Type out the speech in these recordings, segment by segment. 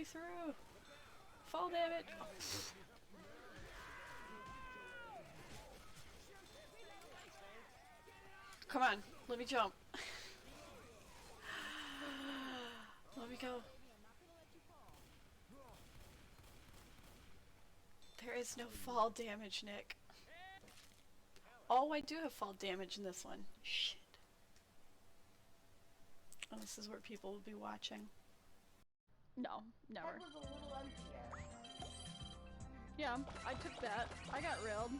way through. Fall damage. Oh. Come on, let me jump. Let me go. There is no fall damage, Nick. Oh, I do have fall damage in this one. Shit. Oh, this is where people will be watching. No, never. That was a little unfair. Yeah, I took that. I got railed.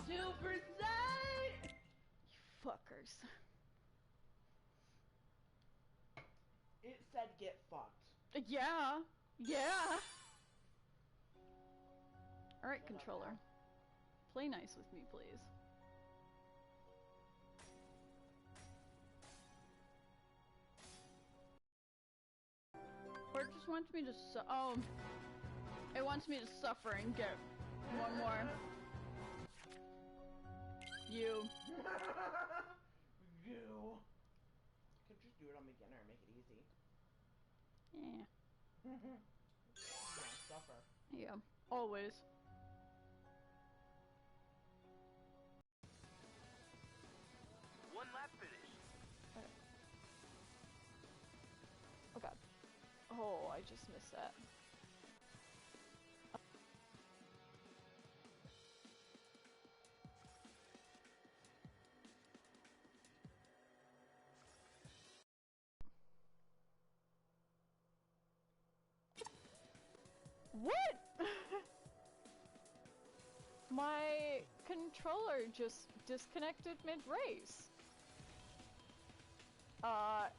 Super sight! You fuckers. It said get fucked. Yeah. Yeah. Alright, controller. Play nice with me, please. Or it just wants me to it wants me to suffer and get one more. You. You. Could just do it on beginner and make it easy. Yeah. Yeah, suffer. Yeah. Always. One lap finish. Okay. Oh god. Oh, I just missed that. What? My controller just disconnected mid-race.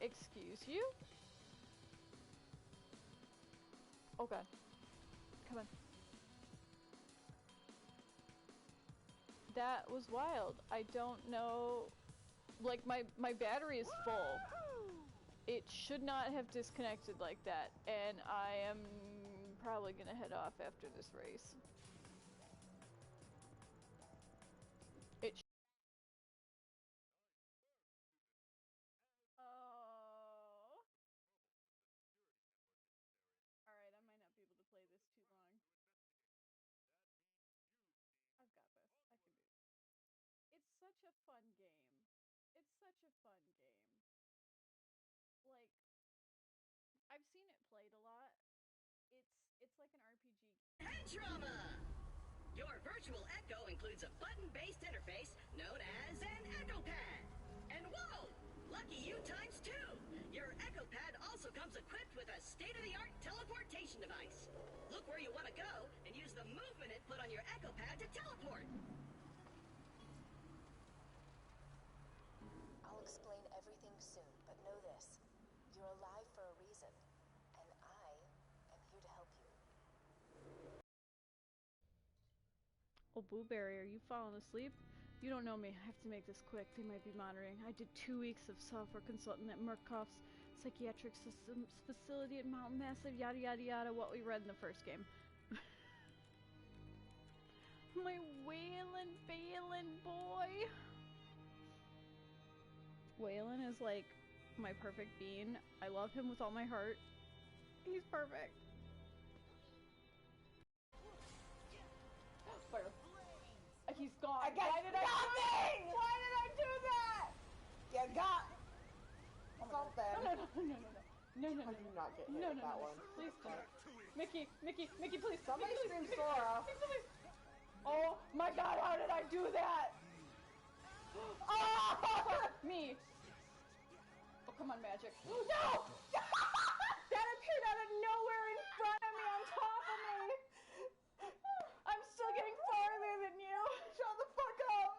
Excuse you? Oh god. Come on. That was wild. I don't know. Like, my battery is full. It should not have disconnected like that, and I am probably gonna head off after this race. Oh. Alright, I might not be able to play this too long. I've got this. I can do this. It's such a fun game. It's such a fun game. Like, I've seen it played a lot. It's like an RPG. Head trauma! Your virtual Echo includes a button-based interface known as an Echo Pad. And whoa! Lucky you times two! Your Echo Pad also comes equipped with a state-of-the-art teleportation device. Look where you want to go and use the movement input on your Echo Pad to teleport. I'll explain everything soon, but know this. You're alive for a reason, and I am here to help you. Oh, Blueberry, are you falling asleep? You don't know me. I have to make this quick. They might be monitoring. I did 2 weeks of software consultant at Murkoff's Psychiatric Systems Facility at Mountain Massive, yada yada yada, what we read in the first game. My Waylon Balin boy! Waylon is like my perfect bean. I love him with all my heart. He's perfect. Fire. He's gone. I got nothing! Why did I do that? You got something. No. How do you not get hit No, with that one? Please don't. Mickey, please. Somebody Mickey, scream please. Sora. Please. Oh my god, how did I do that? Oh! Me. Oh, come on, magic. No! That appeared out of nowhere in front of me, on top of me. I'm still getting farther than you. Shut the fuck up.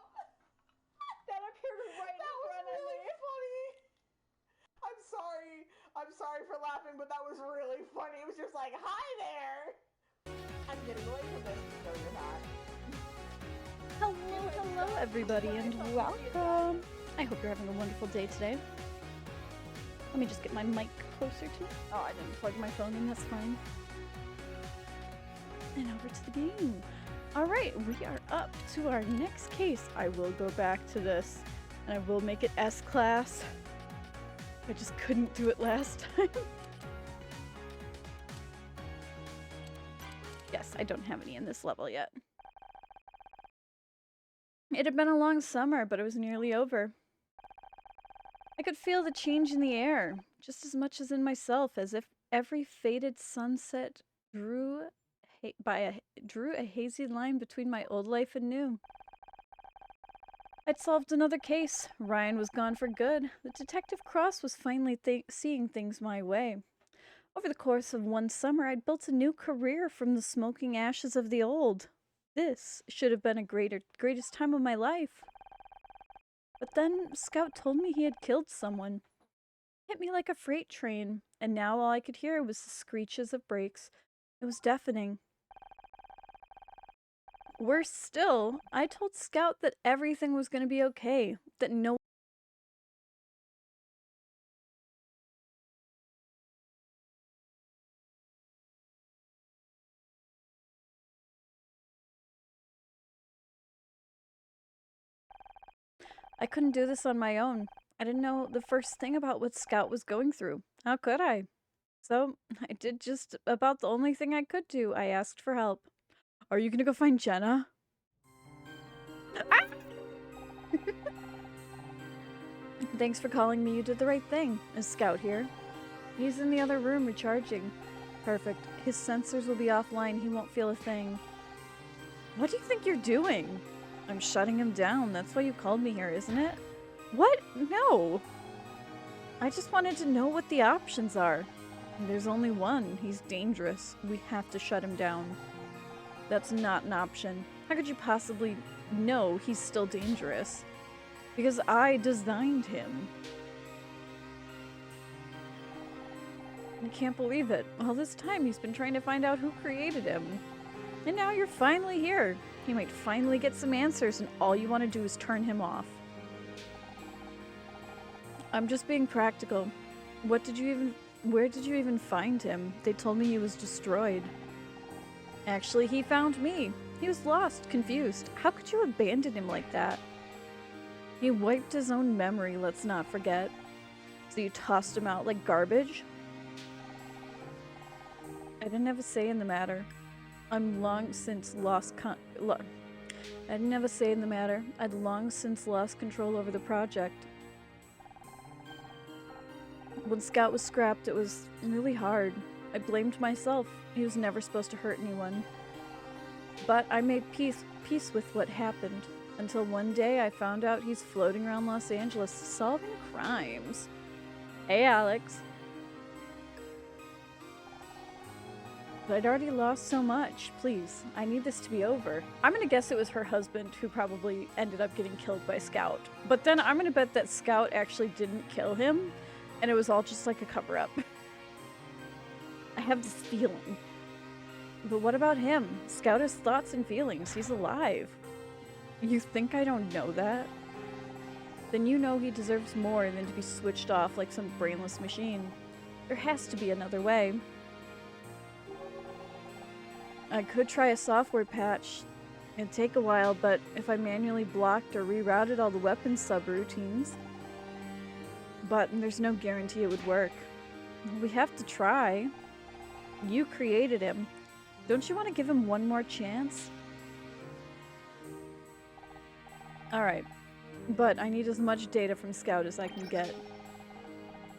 That appeared right in front of me. Funny. I'm sorry for laughing, but that was really funny. It was just like, hi there. I'm getting away from this. No, you're not. Hello everybody, and welcome. I hope you're having a wonderful day today. Let me just get my mic closer to me. Oh, I didn't plug my phone in, that's fine. And over to the game. Alright, we are up to our next case. I will go back to this, and I will make it S-Class. I just couldn't do it last time. Yes, I don't have any in this level yet. It had been a long summer, but it was nearly over. I could feel the change in the air, just as much as in myself, as if every faded sunset drew a hazy line between my old life and new. I'd solved another case. Ryan was gone for good. The Detective Cross was finally seeing things my way. Over the course of one summer, I'd built a new career from the smoking ashes of the old. This should have been a greatest time of my life. But then Scout told me he had killed someone. Hit me like a freight train, and now all I could hear was the screeches of brakes. It was deafening. Worse still, I told Scout that everything was going to be okay, that no I couldn't do this on my own. I didn't know the first thing about what Scout was going through. How could I? So, I did just about the only thing I could do. I asked for help. Are you gonna go find Jenna? Ah! Thanks for calling me. You did the right thing. Is Scout here? He's in the other room recharging. Perfect. His sensors will be offline. He won't feel a thing. What do you think you're doing? I'm shutting him down. That's why you called me here, isn't it? What? No. I just wanted to know what the options are. There's only one. He's dangerous. We have to shut him down. That's not an option. How could you possibly know he's still dangerous? Because I designed him. I can't believe it. All this time he's been trying to find out who created him. And now you're finally here. He might finally get some answers and all you want to do is turn him off. I'm just being practical. Where did you even find him? They told me he was destroyed. Actually, he found me. He was lost, confused. How could you abandon him like that? He wiped his own memory, let's not forget. So you tossed him out like garbage? I didn't have a say in the matter. I'm long since lost I didn't have a say in the matter. I'd long since lost control over the project. When Scout was scrapped, it was really hard. I blamed myself. He was never supposed to hurt anyone. But I made peace with what happened. Until one day I found out he's floating around Los Angeles solving crimes. Hey, Alex. But I'd already lost so much. Please, I need this to be over. I'm gonna guess it was her husband who probably ended up getting killed by Scout. But then I'm gonna bet that Scout actually didn't kill him, and it was all just like a cover-up. I have this feeling. But what about him? Scout has thoughts and feelings. He's alive. You think I don't know that? Then you know he deserves more than to be switched off like some brainless machine. There has to be another way. I could try a software patch. It'd take a while, but if I manually blocked or rerouted all the weapon subroutines... But there's no guarantee it would work. We have to try. You created him. Don't you want to give him one more chance? Alright. But I need as much data from Scout as I can get.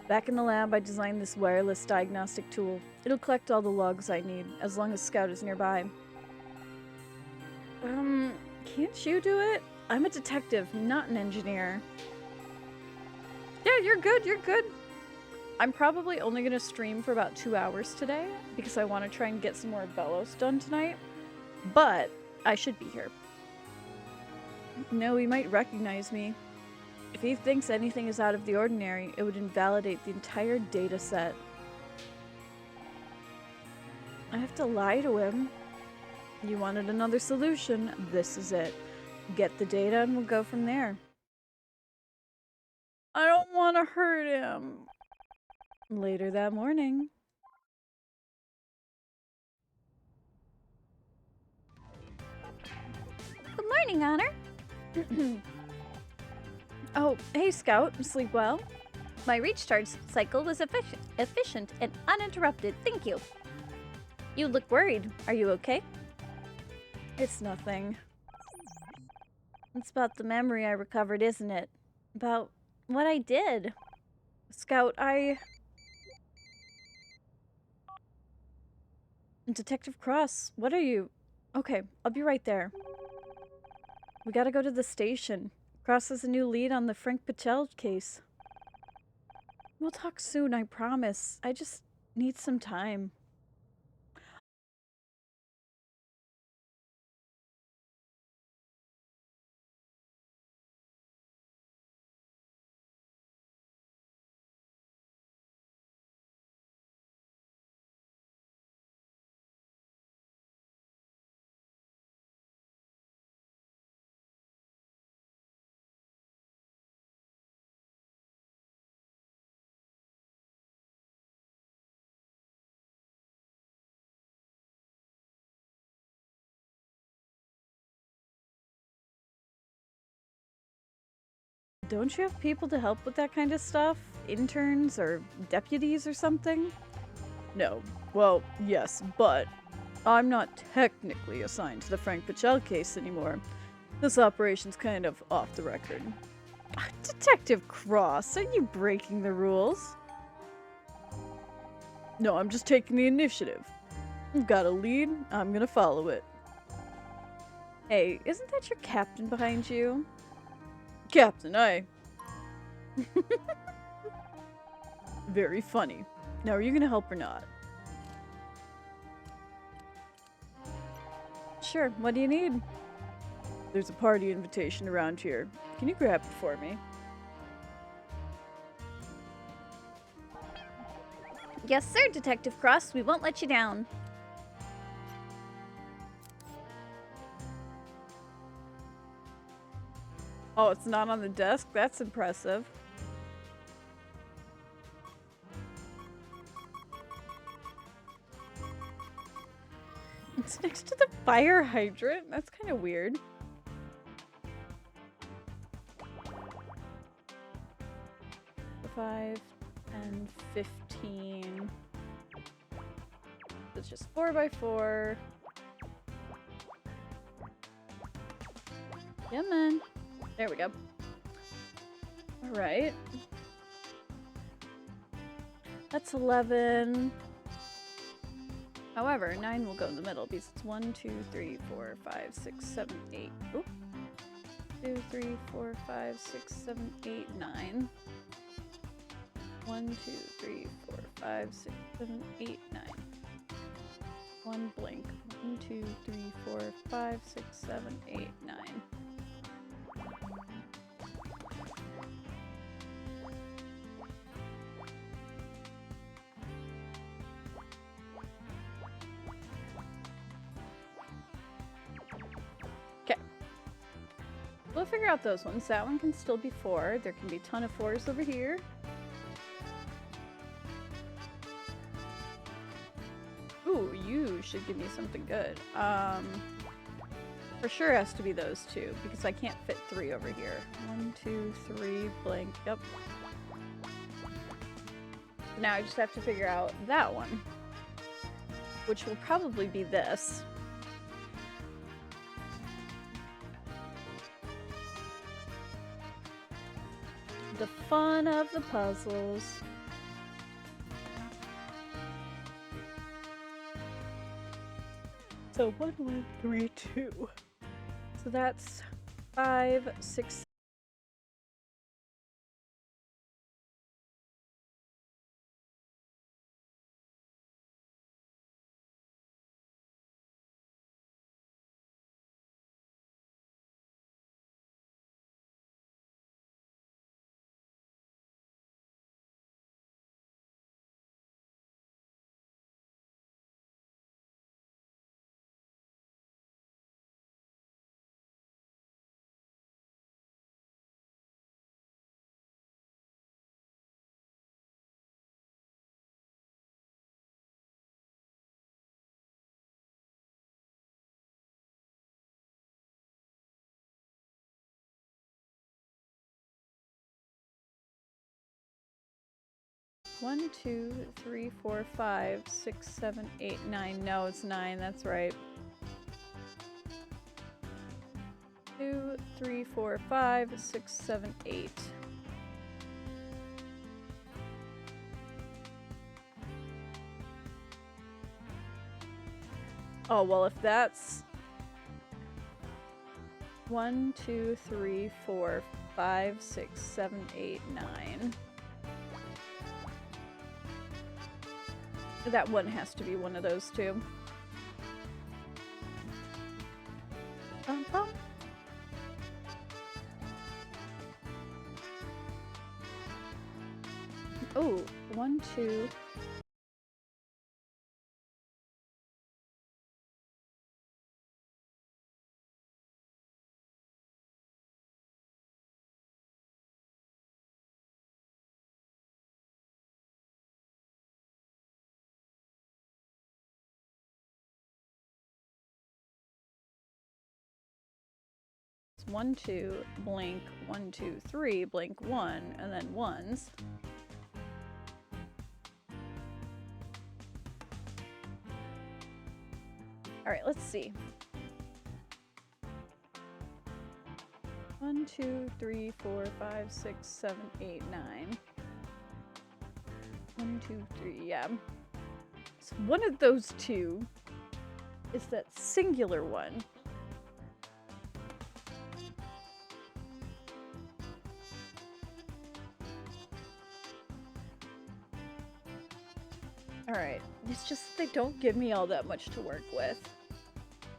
Back in the lab, I designed this wireless diagnostic tool. It'll collect all the logs I need, as long as Scout is nearby. Can't you do it? I'm a detective, not an engineer. Yeah, you're good, you're good. I'm probably only going to stream for about 2 hours today, because I want to try and get some more Velos done tonight. But, I should be here. No, he might recognize me. If he thinks anything is out of the ordinary, it would invalidate the entire data set. I have to lie to him. You wanted another solution. This is it. Get the data and we'll go from there. I don't want to hurt him. Later that morning. Good morning, Honor. Oh, hey Scout. Sleep well? My recharge cycle was efficient and uninterrupted. Thank you. You look worried. Are you okay? It's nothing. It's about the memory I recovered, isn't it? About what I did. Scout, Detective Cross, what are you? Okay, I'll be right there. We gotta go to the station. Cross has a new lead on the Frank Patel case. We'll talk soon, I promise. I just need some time. Don't you have people to help with that kind of stuff? Interns or deputies or something? No. Well, yes, but I'm not technically assigned to the Frank Pichel case anymore. This operation's kind of off the record. Detective Cross, are you breaking the rules? No, I'm just taking the initiative. I've got a lead, I'm gonna follow it. Hey, isn't that your captain behind you? Captain, aye. Very funny. Now, are you gonna help or not? Sure, what do you need? There's a party invitation around here. Can you grab it for me? Yes, sir, Detective Cross. We won't let you down. Oh, it's not on the desk? That's impressive. It's next to the fire hydrant? That's kind of weird. Five and 15. It's just 4x4. Yeah, man. There we go. Alright. That's 11. However, 9 will go in the middle because it's 1, 2, 3, 4, 5, 6, 7, 8. Oop. 2, 3, 4, 5, 6, 7, 8, 9. 1, 2, 3, 4, 5, 6, 7, 8, 9. 1 blank. 1, 2, 3, 4, 5, 6, 7, 8, 9. Okay. We'll figure out those ones. That one can still be 4. There can be a ton of 4s over here. Ooh, you should give me something good. For sure has to be those 2, because I can't fit 3 over here. 1, 2, 3, blank, yep. Now I just have to figure out that one, which will probably be this. The fun of the puzzles. So 1, 1, 3, 2. So that's 5, 6, 1, 2, 3, 4, 5, 6, 7, 8, 9. No, it's 9. That's right. 2, 3, 4, 5, 6, 7, 8. Oh, well, if that's 1, 2, 3, 4, 5, 6, 7, 8, 9. That one has to be one of those two. Bum. Oh, 1, 2. It's 1, 2, blink, 1, 2, 3, blink 1, and then ones. Alright, let's see. 1, 2, 3, 4, 5, 6, 7, 8, 9. 1, 2, 3, yeah. So one of those two is that singular one. Alright, it's just they don't give me all that much to work with.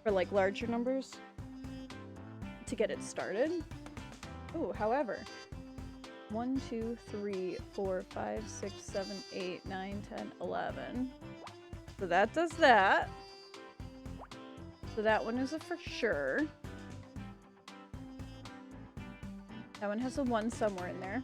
For like larger numbers to get it started. Oh, however, 1, 2, 3, 4, 5, 6, 7, 8, 9, 10, 11. So that does that. So that one is a for sure. That one has a 1 somewhere in there.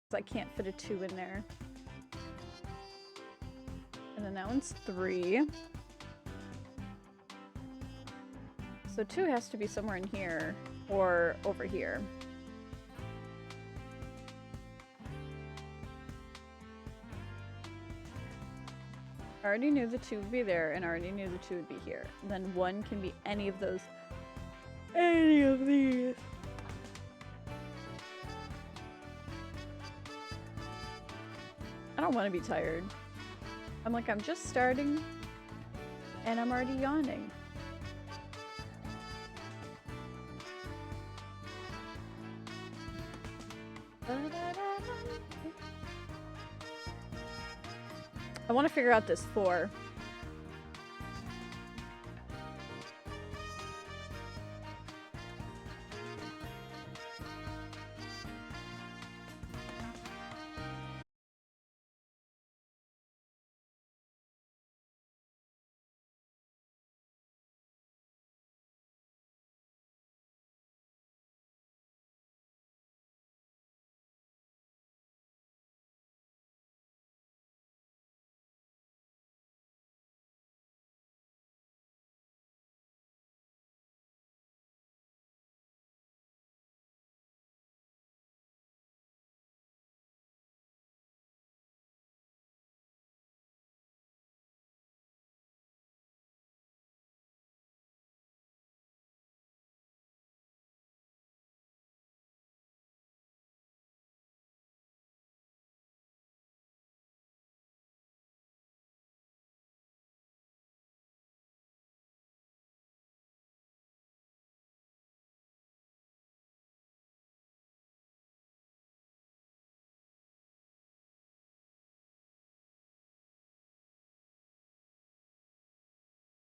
It's like I can't fit a 2 in there. And then that one's 3. So 2 has to be somewhere in here or over here. I already knew the 2 would be there, and I already knew the 2 would be here. And then 1 can be any of those. Any of these. I don't want to be tired. I'm like, I'm just starting, and I'm already yawning. I want to figure out this 4.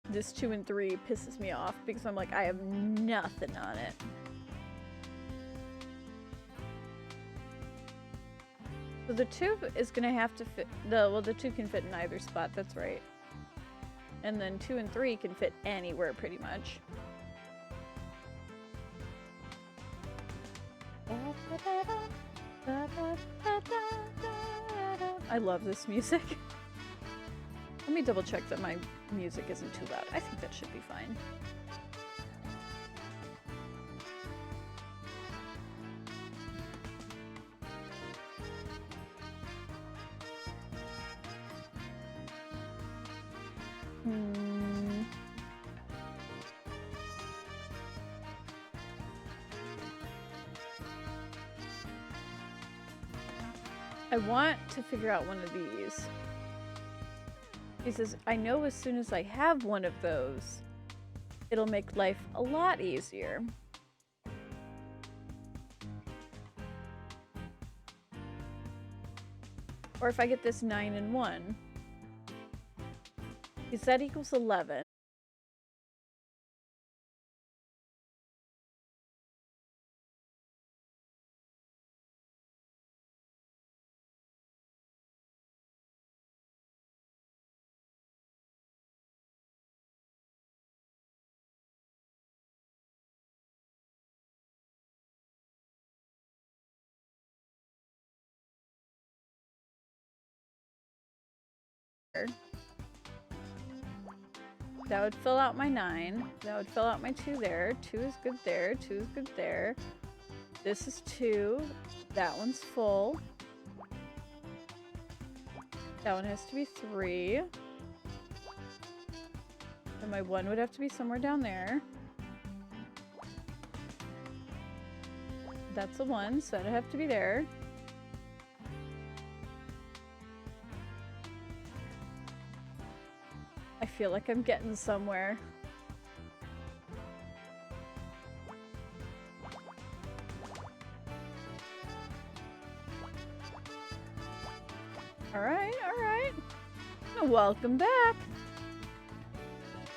this 2 and 3 pisses me off because I'm like, I have nothing on it. So the 2 is gonna have to fit, the 2 can fit in either spot, that's right. And then 2 and 3 can fit anywhere pretty much. I love this music. Let me double check that my music isn't too loud. I think that should be fine. I want to figure out one of these. He says, I know as soon as I have one of those, it'll make life a lot easier. Or if I get this 9 and 1, because that equals 11. That would fill out my 9. That would fill out my 2 there. 2 is good there. 2 is good there. This is 2. That one's full. That one has to be 3. And my 1 would have to be somewhere down there. That's a 1, so that'd have to be there. I feel like I'm getting somewhere. Alright, alright. Welcome back.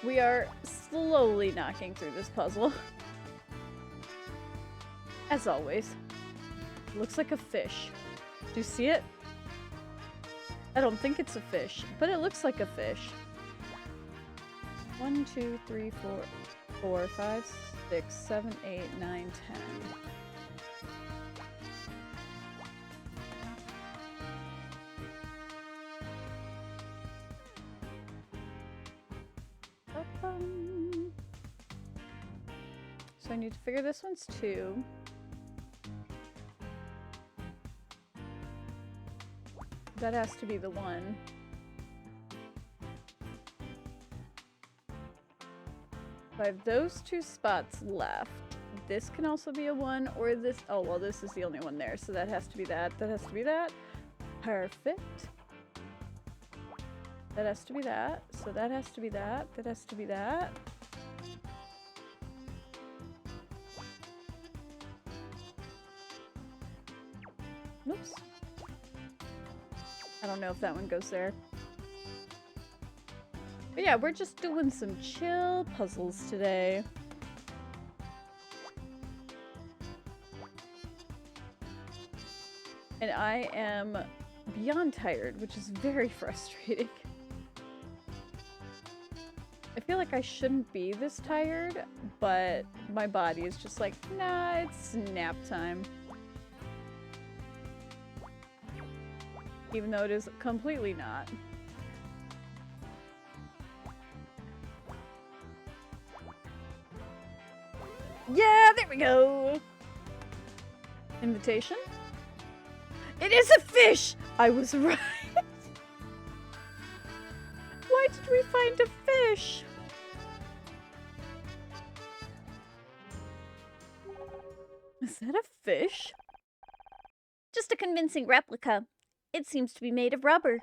We are slowly knocking through this puzzle. As always. Looks like a fish. Do you see it? I don't think it's a fish, but it looks like a fish. 1, 2, 3, 4, 4, 5, 6, 7, 8, 9, 10. So I need to figure this one's 2. That has to be the 1. I have those 2 spots left. This can also be a 1, or this. Oh, well, this is the only one there, so that has to be that. That has to be that. Perfect. That has to be that. So that has to be that. That has to be that. Oops. I don't know if that one goes there. But yeah, we're just doing some chill puzzles today. And I am beyond tired, which is very frustrating. I feel like I shouldn't be this tired, but my body is just like, nah, it's nap time. Even though it is completely not. Yeah, there we go. Invitation? It is a fish! I was right. Why did we find a fish? Is that a fish? Just a convincing replica. It seems to be made of rubber.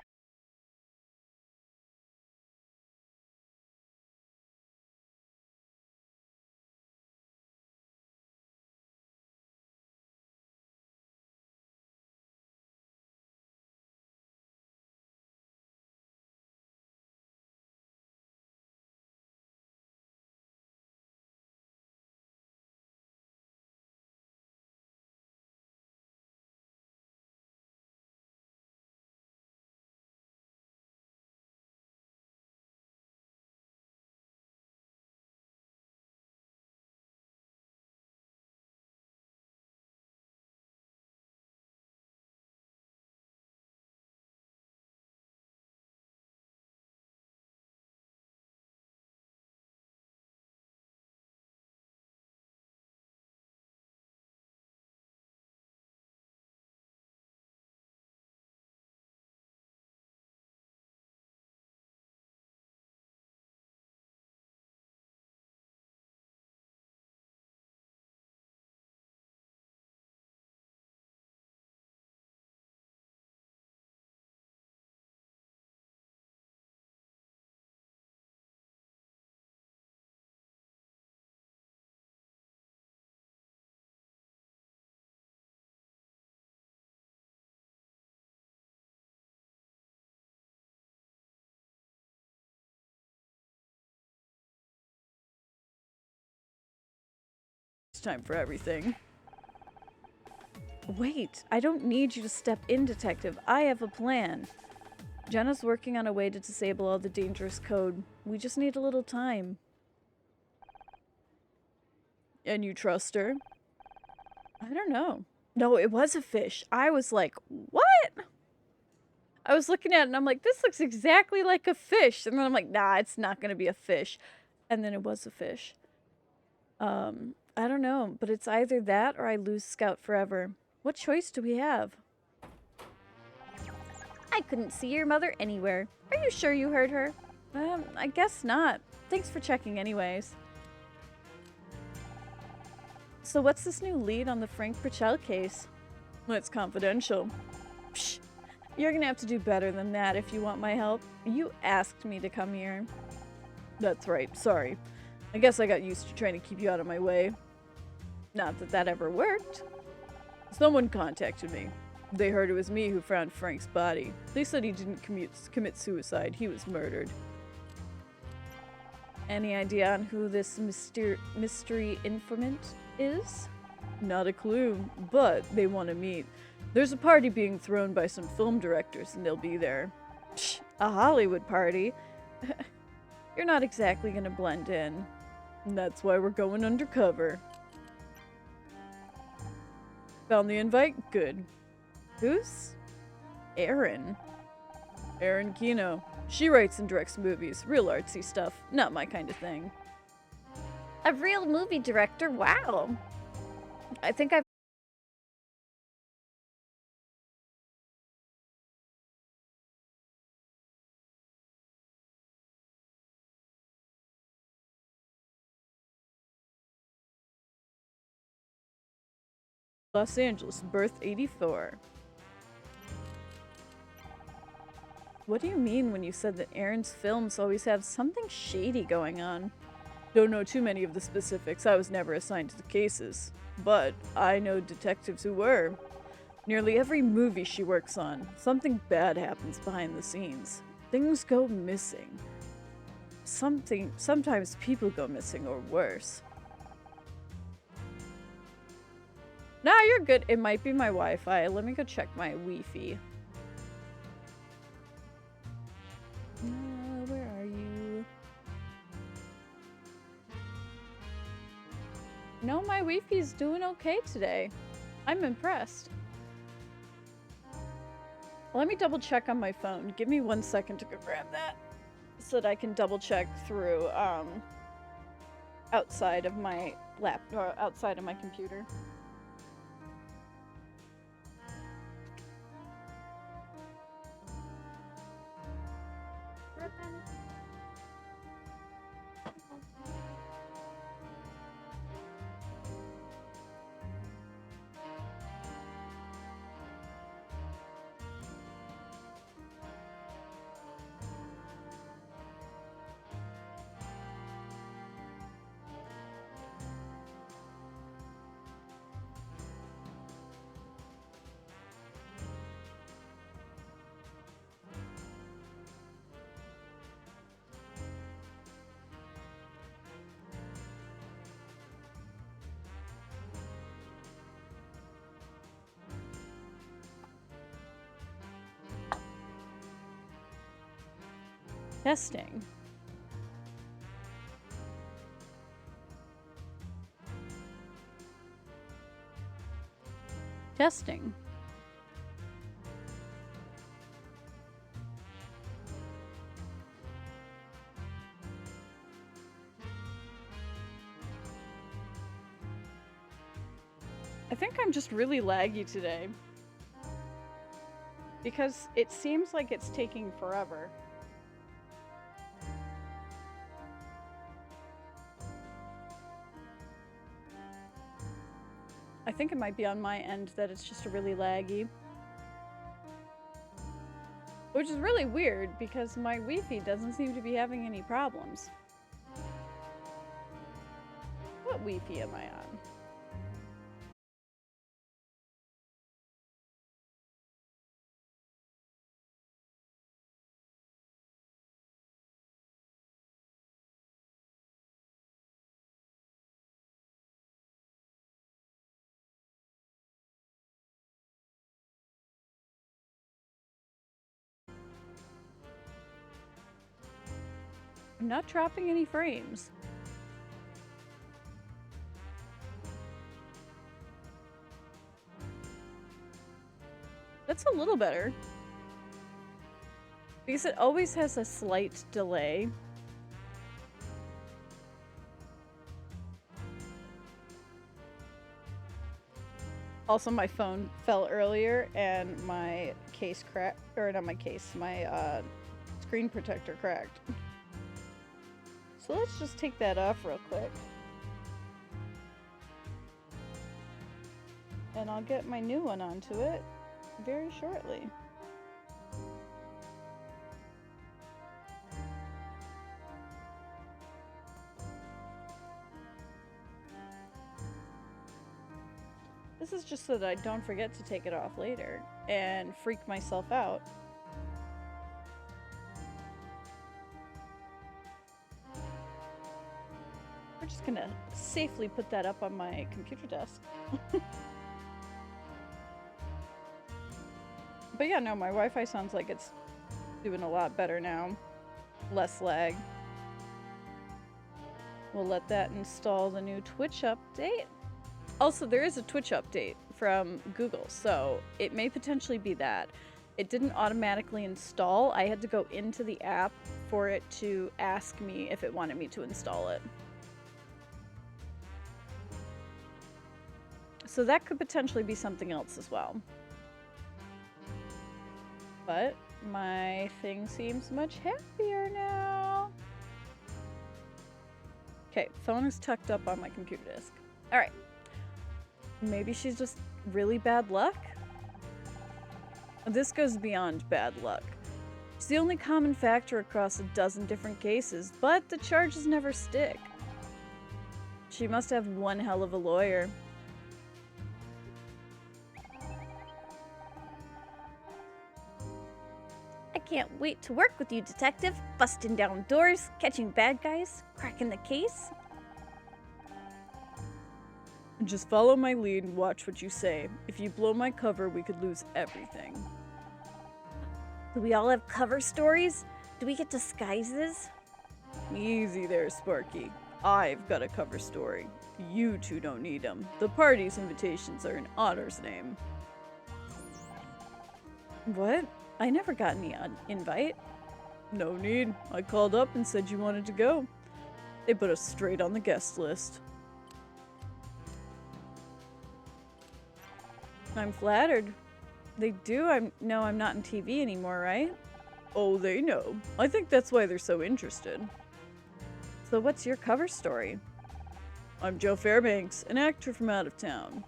time for everything. Wait, I don't need you to step in, Detective. I have a plan. Jenna's working on a way to disable all the dangerous code. We just need a little time. And you trust her? I don't know. No, it was a fish. I was like, what? I was looking at it and I'm like, this looks exactly like a fish. And then I'm like, nah, it's not going to be a fish. And then it was a fish. I don't know, but it's either that or I lose Scout forever. What choice do we have? I couldn't see your mother anywhere. Are you sure you heard her? I guess not. Thanks for checking anyways. So what's this new lead on the Frank Purcell case? It's confidential. Psh, you're gonna have to do better than that if you want my help. You asked me to come here. That's right, sorry. I guess I got used to trying to keep you out of my way. Not that that ever worked. Someone contacted me. They heard it was me who found Frank's body. They said he didn't commit suicide, he was murdered. Any idea on who this mystery informant is? Not a clue, but they want to meet. There's a party being thrown by some film directors and they'll be there. Psh, a Hollywood party? You're not exactly gonna blend in. And that's why we're going undercover. Found the invite? Good. Who's? Erin. Erin Kino. She writes and directs movies. Real artsy stuff. Not my kind of thing. A real movie director? Wow. I think I've Los Angeles, birth 84. What do you mean when you said that Erin's films always have something shady going on? Don't know too many of the specifics. I was never assigned to the cases. But I know detectives who were. Nearly every movie she works on, something bad happens behind the scenes. Things go missing. Sometimes people go missing or worse. Nah, you're good. It might be my Wi-Fi. Let me go check my Wi-Fi. Where are you? No, my Wi-Fi's doing okay today. I'm impressed. Let me double check on my phone. Give me 1 second to go grab that so that I can double check through outside of my or outside of my computer. Testing. Testing. I think I'm just really laggy today. Because it seems like it's taking forever. I think it might be on my end that it's just really laggy. Which is really weird because my Wi-Fi doesn't seem to be having any problems. What Wi-Fi am I on? I'm not dropping any frames. That's a little better. Because it always has a slight delay. Also, my phone fell earlier and my case cracked, or not my case, my screen protector cracked. So let's just take that off real quick. And I'll get my new one onto it very shortly. This is just so that I don't forget to take it off later and freak myself out. We're just gonna safely put that up on my computer desk. But yeah, no, my Wi-Fi sounds like it's doing a lot better now. Less lag. We'll let that install the new Twitch update. Also, there is a Twitch update from Google, so it may potentially be that. It didn't automatically install. I had to go into the app for it to ask me if it wanted me to install it. So that could potentially be something else as well. But my thing seems much happier now. Okay, phone is tucked up on my computer desk. Alright. Maybe she's just really bad luck? This goes beyond bad luck. It's the only common factor across a dozen different cases, but the charges never stick. She must have one hell of a lawyer. I can't wait to work with you, detective. Busting down doors, catching bad guys, cracking the case. Just follow my lead and watch what you say. If you blow my cover, we could lose everything. Do we all have cover stories? Do we get disguises? Easy there, Sparky. I've got a cover story. You two don't need them. The party's invitations are in Otter's name. What? I never got any invite. No need. I called up and said you wanted to go. They put us straight on the guest list. I'm flattered. They do know I'm not in TV anymore, right? Oh, they know. I think that's why they're so interested. So what's your cover story? I'm Joe Fairbanks, an actor from out of town.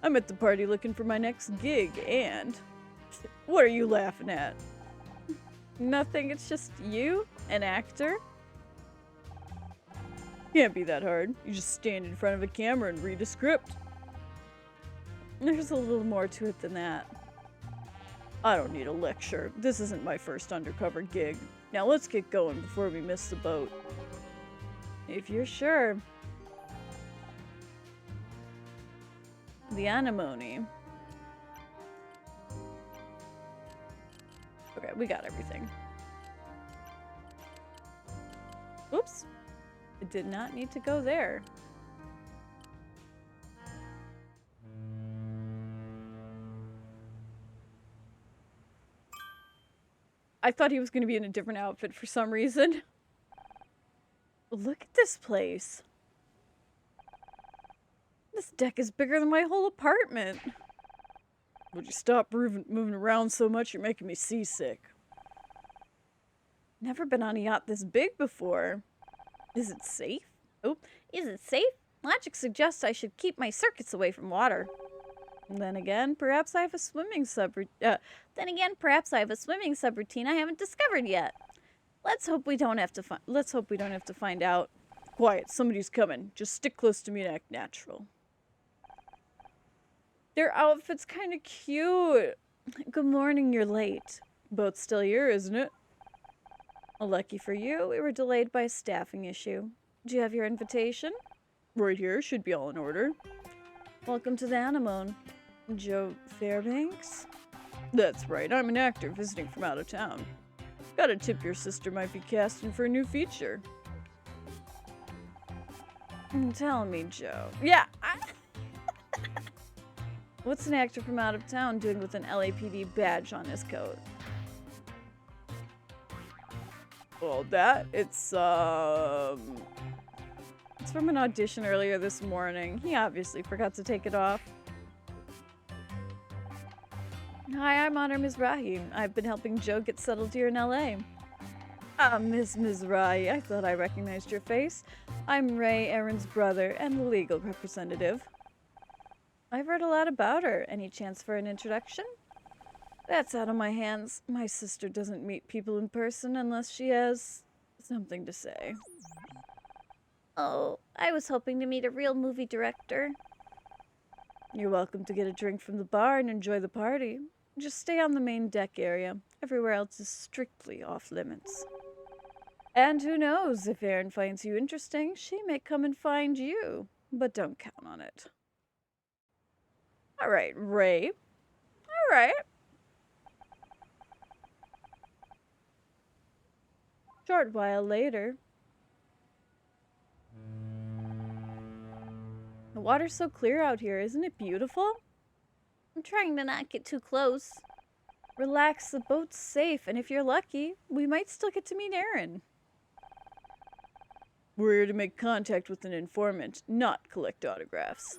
I'm at the party looking for my next gig, and... What are you laughing at? Nothing, it's just you, an actor? Can't be that hard. You just stand in front of a camera and read a script. There's a little more to it than that. I don't need a lecture. This isn't my first undercover gig. Now let's get going before we miss the boat. If you're sure. The anemone. Okay, we got everything. Oops. It did not need to go there. I thought he was going to be in a different outfit for some reason. Look at this place. This deck is bigger than my whole apartment. Would you stop moving around so much? You're making me seasick. Never been on a yacht this big before. Is it safe? Oh, is it safe? Logic suggests I should keep my circuits away from water. Then again, perhaps I have a swimming subroutine I haven't discovered yet. Let's hope we don't have to find out. Quiet, somebody's coming. Just stick close to me and act natural. Their outfit's kind of cute. Good morning, you're late. Boat's still here, isn't it? Well, lucky for you, we were delayed by a staffing issue. Do you have your invitation? Right here, should be all in order. Welcome to the anemone. Joe Fairbanks? That's right, I'm an actor visiting from out of town. Got a tip your sister might be casting for a new feature. Tell me, Joe. Yeah. What's an actor from out of town doing with an LAPD badge on his coat? Well, it's from an audition earlier this morning. He obviously forgot to take it off. Hi, I'm Honor Mizrahi. I've been helping Joe get settled here in LA. Miss Mizrahi, I thought I recognized your face. I'm Ray, Aaron's brother and legal representative. I've heard a lot about her. Any chance for an introduction? That's out of my hands. My sister doesn't meet people in person unless she has something to say. Oh, I was hoping to meet a real movie director. You're welcome to get a drink from the bar and enjoy the party. Just stay on the main deck area. Everywhere else is strictly off limits. And who knows, if Erin finds you interesting, she may come and find you. But don't count on it. Alright, Ray. Alright. Short while later. The water's so clear out here, isn't it beautiful? I'm trying to not get too close. Relax, the boat's safe, and if you're lucky, we might still get to meet Erin. We're here to make contact with an informant, not collect autographs.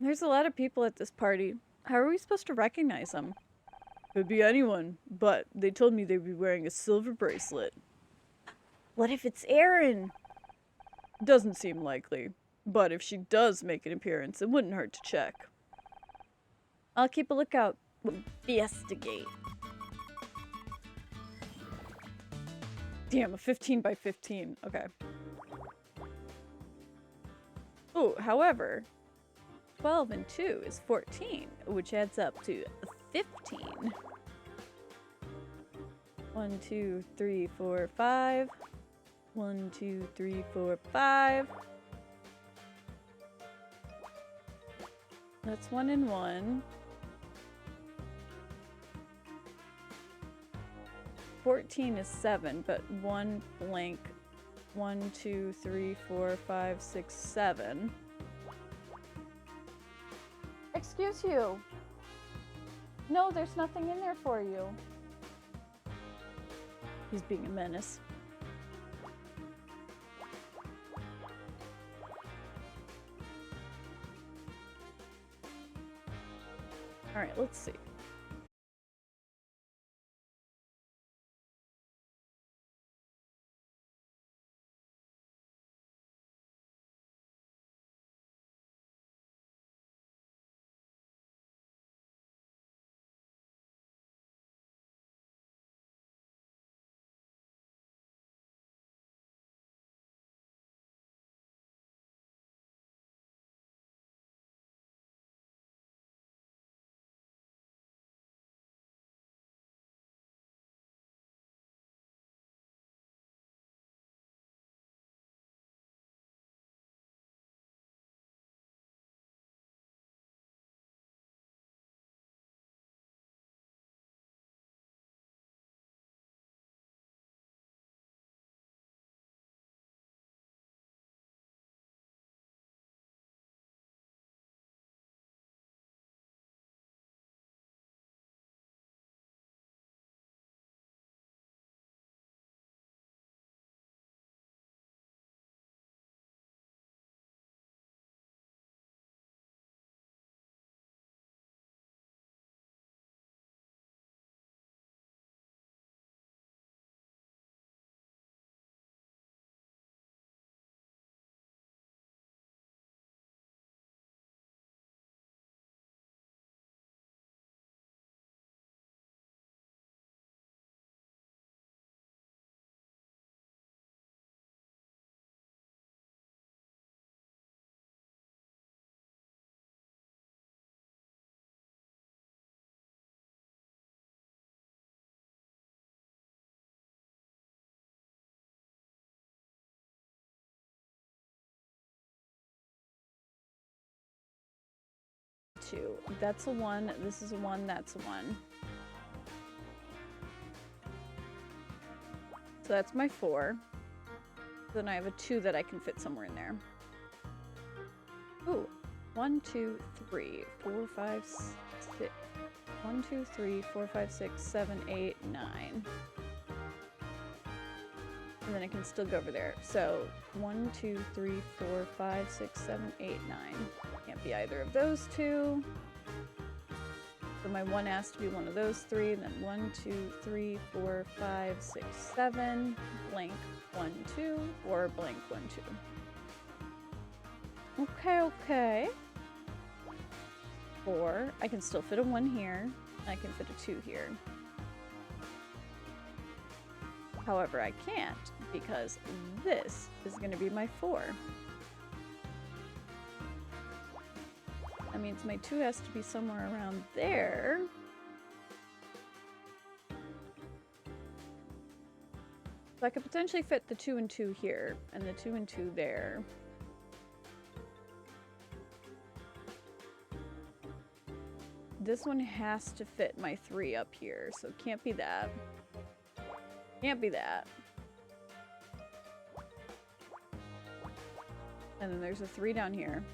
There's a lot of people at this party. How are we supposed to recognize them? Could be anyone, but they told me they'd be wearing a silver bracelet. What if it's Erin? Doesn't seem likely, but if she does make an appearance, it wouldn't hurt to check. I'll keep a lookout. Investigate. Damn, a 15 by 15. Okay. Oh, however, 12 and 2 is 14, which adds up to 15. 1, 2, 3, 4, 5. 1, 2, 3, 4, 5. That's 1 and 1. 14 is 7, but 1 blank. 1, 2, 3, 4, 5, 6, 7. Excuse you. No, there's nothing in there for you. He's being a menace. Alright, let's see. Two. That's a 1. This is a 1. That's a 1. So that's my 4. Then I have a 2 that I can fit somewhere in there. Ooh. 1, 2, 3, 4, 5, 6. 1, 2, 3, 4, 5, 6, 7, 8, 9. And then I can still go over there. So 1, 2, 3, 4, 5, 6, 7, 8, 9. Can't be either of those two. So my 1 has to be one of those 3. And then 1, 2, 3, 4, 5, 6, 7. Blank 1, 2. Or blank 1, 2. Okay, okay. 4. I can still fit a 1 here. I can fit a 2 here. However, I can't because this is going to be my 4. That means my 2 has to be somewhere around there. So I could potentially fit the 2 and 2 here and the 2 and 2 there. This one has to fit my 3 up here, so it can't be that. Can't be that. And then there's a 3 down here.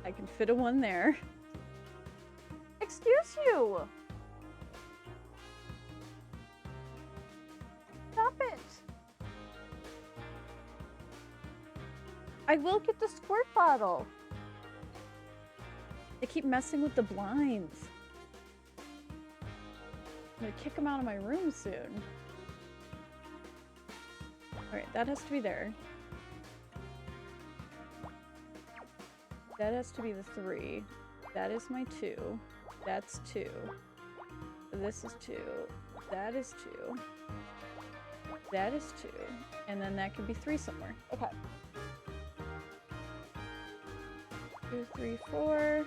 I can fit a 1 there. Excuse you! Stop it! I will get the squirt bottle. They keep messing with the blinds. I'm gonna kick them out of my room soon. Alright, that has to be there. That has to be the 3. That is my 2. That's 2. This is 2. That is 2. That is 2. And then that could be 3 somewhere. Okay. 2, 3, 4.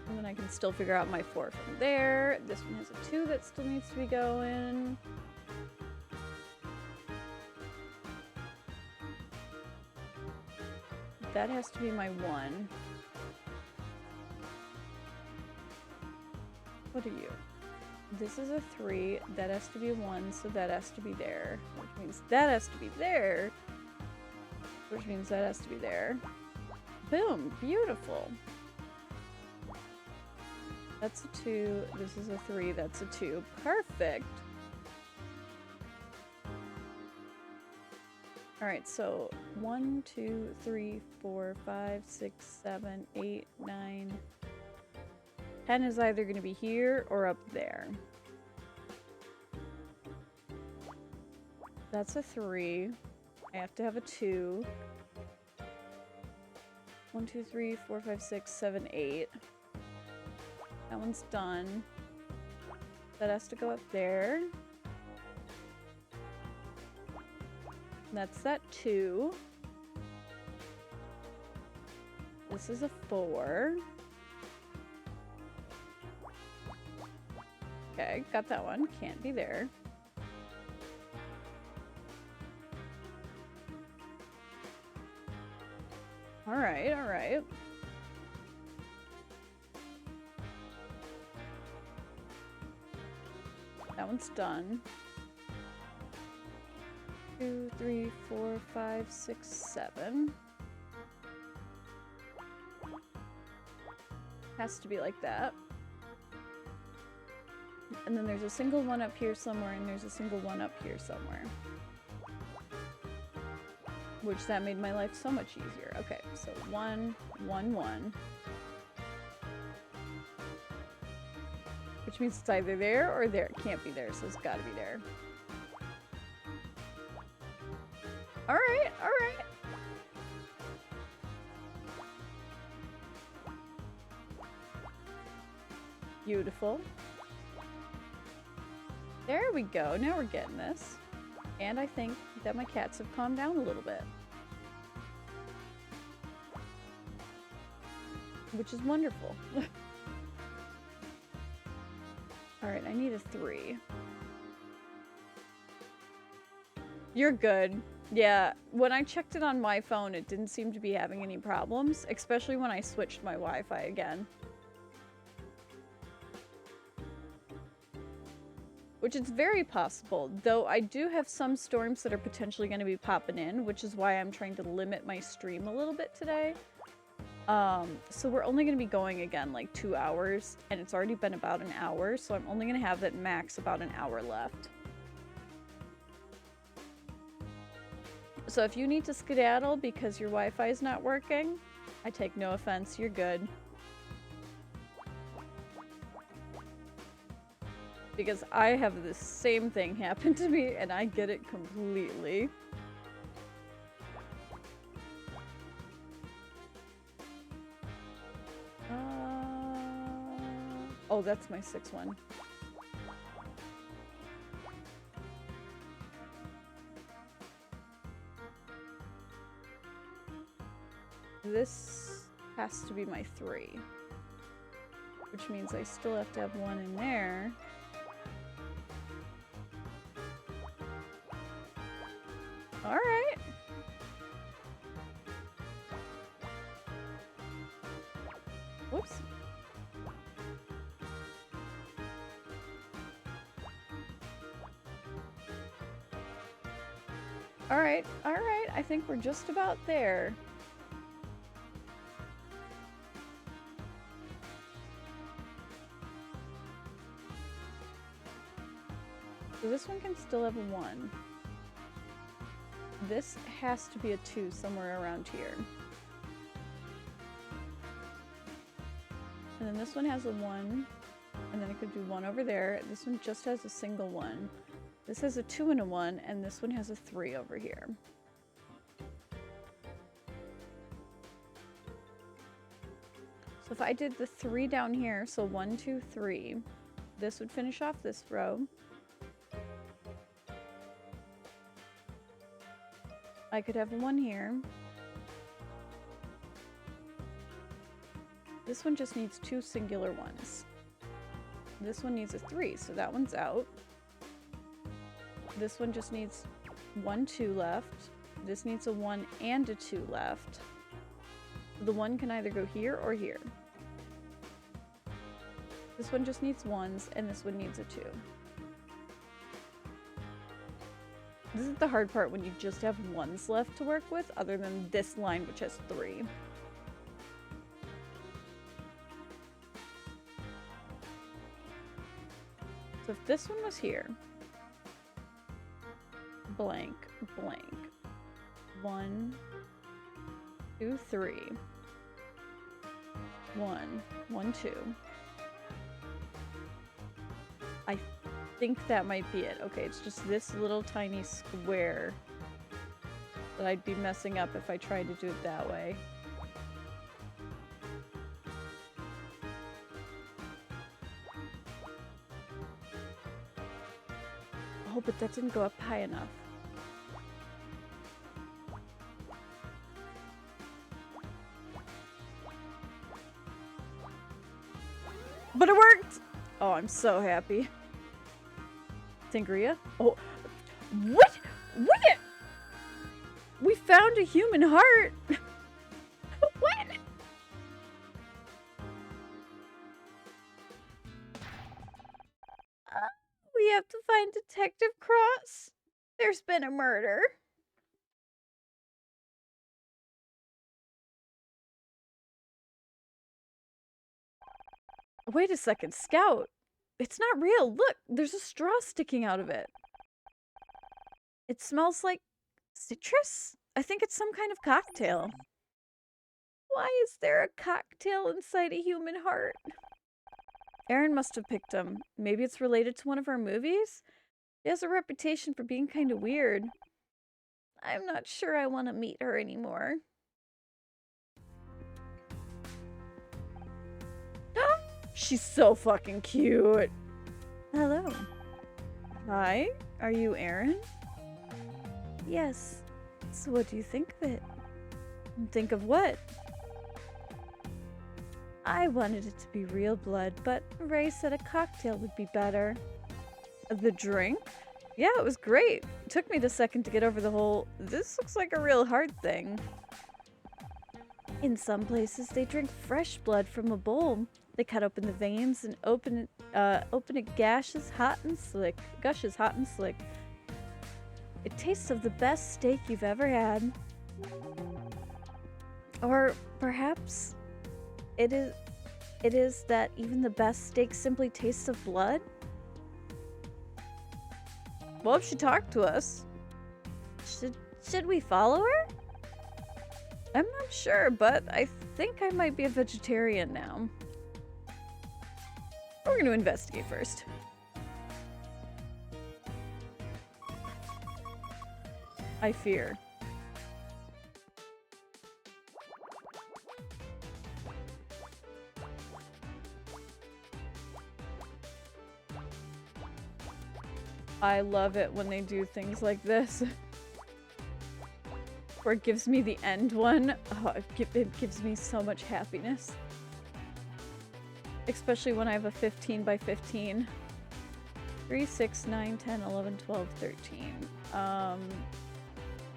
And then I can still figure out my 4 from there. This one has a 2 that still needs to be going. That has to be my 1. What are you? This is a 3. That has to be a 1, so that has to be there. Which means that has to be there. Which means that has to be there. Boom! Beautiful! That's a 2. This is a 3. That's a 2. Perfect! Alright, so 1, 2, 3, 4, 5, 6, 7, 8, 9. 10 is either going to be here or up there. That's a 3. I have to have a 2. 1, 2, 3, 4, 5, 6, 7, 8. That one's done. That has to go up there. That's that 2. This is a 4. Okay, got that one. Can't be there. Alright, alright. That one's done. 2, 3, 4, 5, 6, 7. Has to be like that. And then there's a single 1 up here somewhere, and there's a single 1 up here somewhere. Which that made my life so much easier. Okay, so 1, 1, 1. Which means it's either there or there. It can't be there, so it's gotta be there. Alright, alright. Beautiful. There we go. Now we're getting this. And I think that my cats have calmed down a little bit. Which is wonderful. Alright, I need a 3. You're good. Yeah, when I checked it on my phone, it didn't seem to be having any problems, especially when I switched my Wi-Fi again. which is very possible, though I do have some storms that are potentially going to be popping in, which is why I'm trying to limit my stream a little bit today. So we're only going to be going again like 2 hours, and it's already been about an hour, so I'm only going to have at max about an hour left. So if you need to skedaddle because your Wi-Fi is not working, I take no offense, you're good. Because I have the same thing happen to me, and I get it completely. Oh, that's my 6th one. This has to be my 3. Which means I still have to have 1 in there. Alright. Whoops. Alright, alright. I think we're just about there. So this one can still have a 1. This has to be a 2 somewhere around here. And then this one has a 1. And then it could be 1 over there. This one just has a single 1. This has a 2 and a 1, and this one has a 3 over here. So if I did the 3 down here, so 1, 2, 3, this would finish off this row. I could have 1 here. This one just needs 2 singular 1s. This one needs a 3, so that one's out. This one just needs 1, 2 left. This needs a 1 and a 2 left. The 1 can either go here or here. This one just needs 1s, and this one needs a 2. This is the hard part when you just have 1s left to work with, other than this line, which has 3. So if this one was here, blank, blank, 1, 2, 3, 1, 1, 2. I think that might be it. Okay, it's just this little tiny square that I'd be messing up if I tried to do it that way. Oh, but that didn't go up high enough. But it worked! Oh, I'm so happy. Sangria? Oh, what? What? We found a human heart! What? We have to find Detective Cross. There's been a murder. Wait a second, Scout. It's not real. Look, there's a straw sticking out of it. It smells like citrus? I think it's some kind of cocktail. Why is there a cocktail inside a human heart? Aaron must have picked him. Maybe it's related to one of our movies? She has a reputation for being kind of weird. I'm not sure I want to meet her anymore. She's so fucking cute. Hello. Hi, are you Aaron? Yes. So what do you think of it? Think of what? I wanted it to be real blood, but Ray said a cocktail would be better. The drink? Yeah, it was great. It took me a second to get over the whole, this looks like a real hard thing. In some places, they drink fresh blood from a bowl. They cut open the veins and open it gushes hot and slick. It tastes of the best steak you've ever had. Or perhaps it is that even the best steak simply tastes of blood? Well, if she talked to us, should we follow her? I'm not sure, but I think I might be a vegetarian now. We're gonna investigate first. I fear. I love it when they do things like this. Or it gives me the end one. Oh, it gives me so much happiness. Especially when I have a 15 by 15. 3, 6, 9, 10, 11, 12, 13.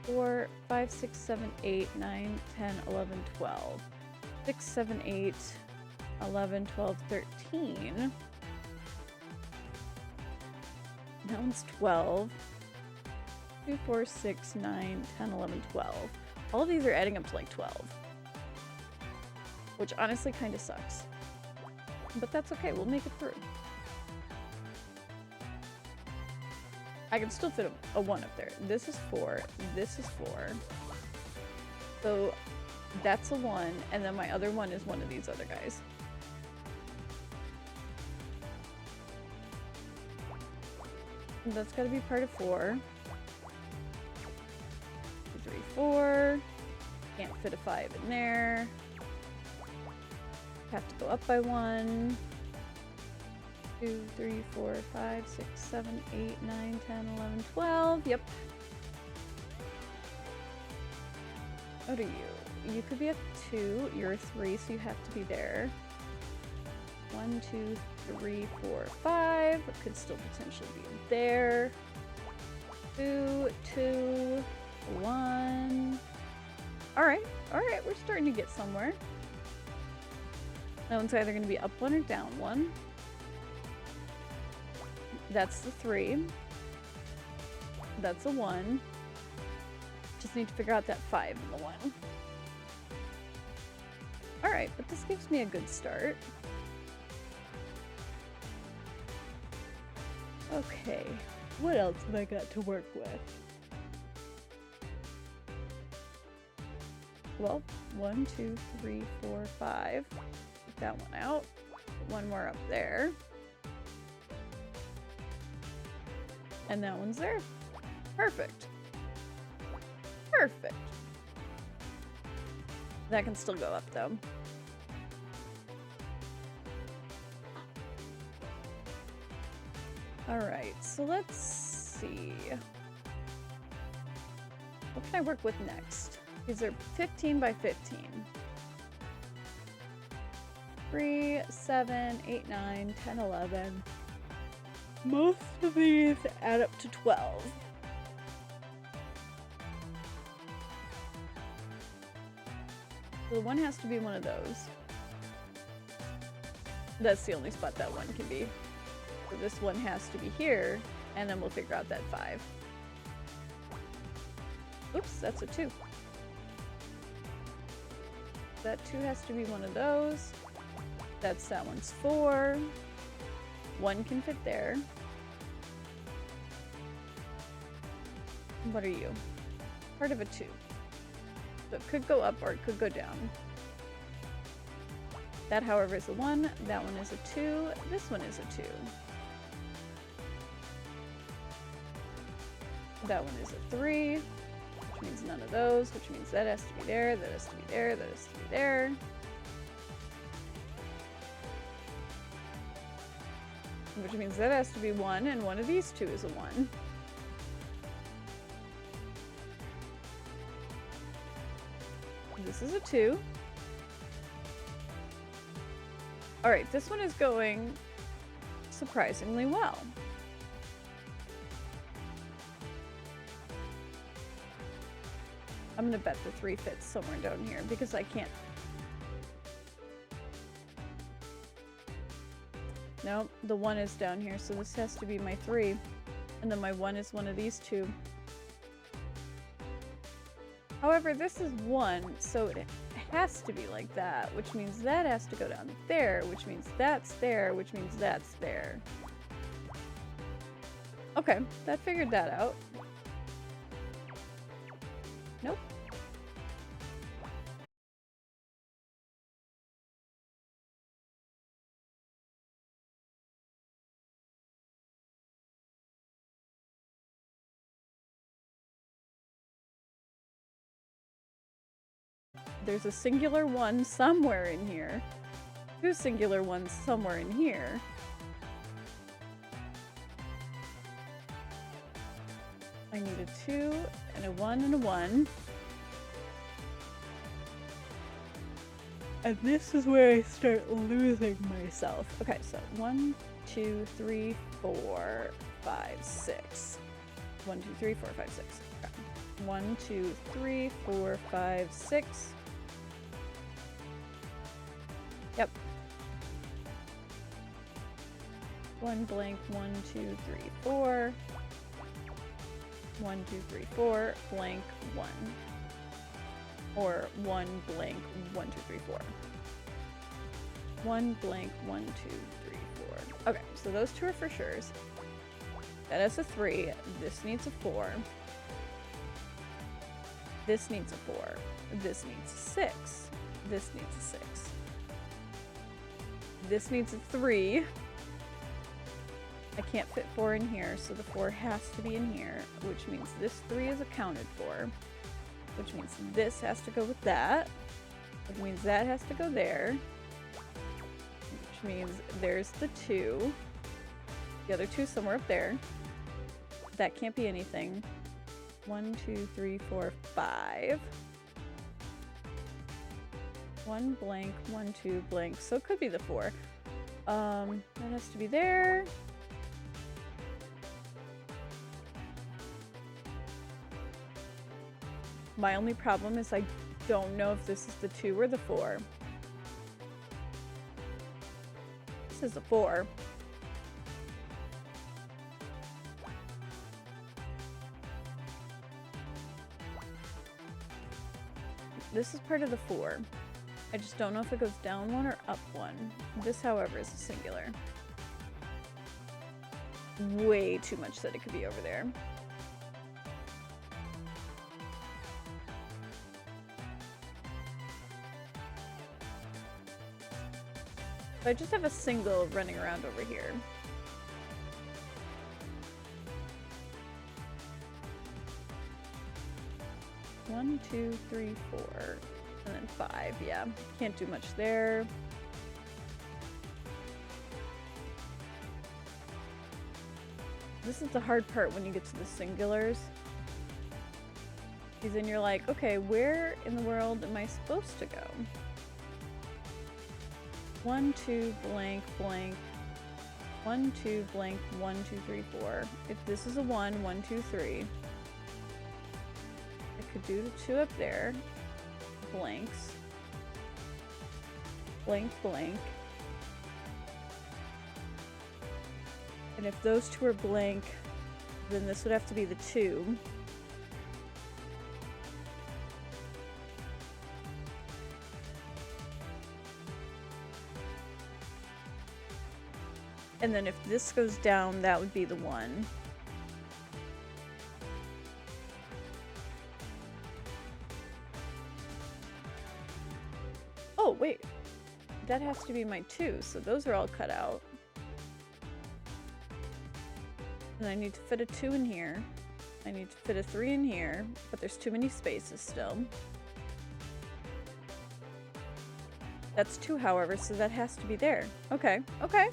4, 5, 6, 7, 8, 9, 10, 11, 12. 6, 7, 8, 11, 12, 13. That one's 12. 2, 4, 6, 9, 10, 11, 12. All of these are adding up to like 12. Which honestly kind of sucks. But that's okay, we'll make it through. I can still fit a 1 up there. This is 4, this is 4. So that's a 1, and then my other one is one of these other guys. And that's gotta be part of 4. 2, 3, 4. Can't fit a 5 in there. Have to go up by 1. 2, 3, 4, 5, 6, 7, 8, 9, 10, 11, 12. Yep. What are you? You could be a 2. You're a 3, so you have to be there. 1, 2, 3, 4, 5. It could still potentially be there. 2, 2, 1. Alright, alright, we're starting to get somewhere. That one's either going to be up 1 or down 1. That's the 3. That's a 1. Just need to figure out that 5 in the 1. Alright, but this gives me a good start. Okay, what else have I got to work with? Well, 1, 2, 3, 4, 5. Take that one out. Put one more up there. And that one's there. Perfect. Perfect. That can still go up though. Alright, so let's see. What can I work with next? These are 15 by 15. 3, 7, 8, 9, 10, 11. Most of these add up to 12. So the one has to be one of those. That's the only spot that one can be. So this one has to be here, and then we'll figure out that 5. Oops, that's a 2. That 2 has to be one of those. That one's 4. 1 can fit there. What are you? Part of a 2. So it could go up or it could go down. That, however, is a 1. That one is a 2. This one is a 2. That one is a 3, which means none of those, which means that has to be there, that has to be there, that has to be there. Which means that has to be 1, and one of these 2 is a 1. This is a 2. Alright, this one is going surprisingly well. I'm gonna bet the 3 fits somewhere down here because I can't. Nope, the 1 is down here, so this has to be my 3. And then my 1 is one of these two. However, this is 1, so it has to be like that, which means that has to go down there, which means that's there, which means that's there. Okay, that figured that out. Nope. There's a singular 1 somewhere in here. 2 singular 1s somewhere in here. I need a 2 and a 1 and a 1. And this is where I start losing myself. Okay, so 1, 2, 3, 4, 5, 6. 1, 2, 3, 4, 5, 6. Okay. 1, 2, 3, 4, 5, 6. Yep. 1 blank, 1, 2, 3, 4. 1, 2, 3, 4, blank, 1. Or 1 blank, 1, 2, 3, 4. 1 blank, 1, 2, 3, 4. Okay, so those two are for sures. That is a 3. This needs a 4. This needs a 4. This needs a 6. This needs a 6. This needs a 3. I can't fit 4 in here, so the 4 has to be in here, which means this 3 is accounted for. Which means this has to go with that. Which means that has to go there. Which means there's the 2. The other 2 somewhere up there. That can't be anything. 1, 2, 3, 4, 5. 1 blank, 1, 2 blank. So it could be the 4. That has to be there. My only problem is I don't know if this is the 2 or the 4. This is the 4. This is part of the 4. I just don't know if it goes down 1 or up 1. This, however, is a singular. Way too much that it could be over there. I just have a single running around over here. One, 2, 3, 4, and then 5. Yeah, can't do much there. This is the hard part when you get to the singulars. Because then you're like, okay, where in the world am I supposed to go? 1, 2, blank, blank. 1, 2, blank, 1, 2, 3, 4. If this is a 1, 1, 2, 3. I could do the 2 up there. Blanks. Blank, blank. And if those 2 are blank, then this would have to be the 2. And then if this goes down, that would be the 1. Oh, wait. That has to be my 2, so those are all cut out. And I need to fit a 2 in here. I need to fit a 3 in here, but there's too many spaces still. That's 2, however, so that has to be there. Okay, okay.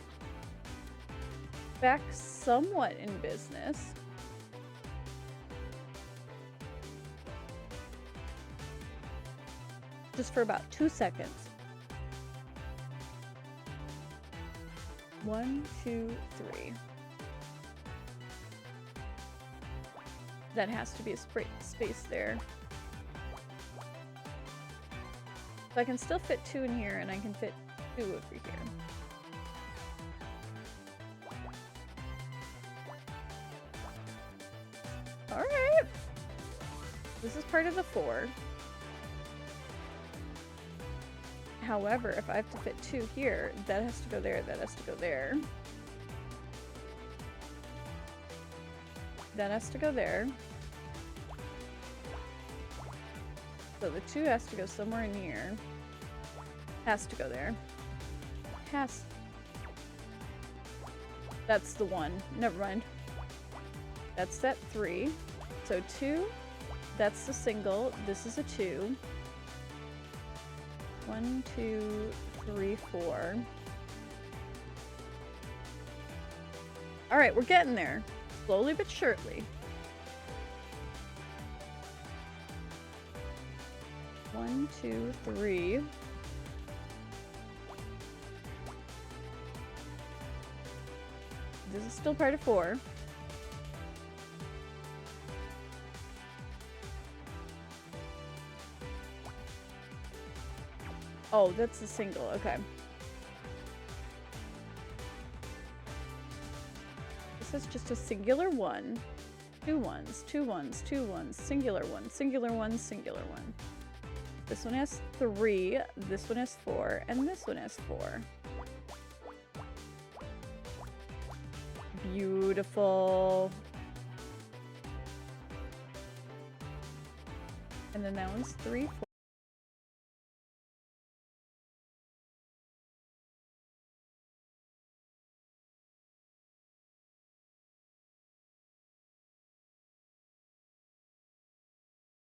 Back somewhat in business. Just for about 2 seconds. 1, 2, 3. That has to be a space there. So I can still fit 2 in here, and I can fit 2 over here. This is part of the 4. However, if I have to fit 2 here, that has to go there, that has to go there. That has to go there. So the 2 has to go somewhere in here. Has to go there. Has. That's the 1. Never mind. That's that 3. So 2. That's the single. This is a 2. 1, 2, 3, 4. Alright, we're getting there. Slowly but surely. 1, 2, 3. This is still part of 4. Oh, that's a single. Okay. This is just a singular 1. 2 1s, 2 1s, 2 1s, singular 1, singular 1, singular 1. This one has 3, this one has 4, and this one has 4. Beautiful. And then that one's 3, 4.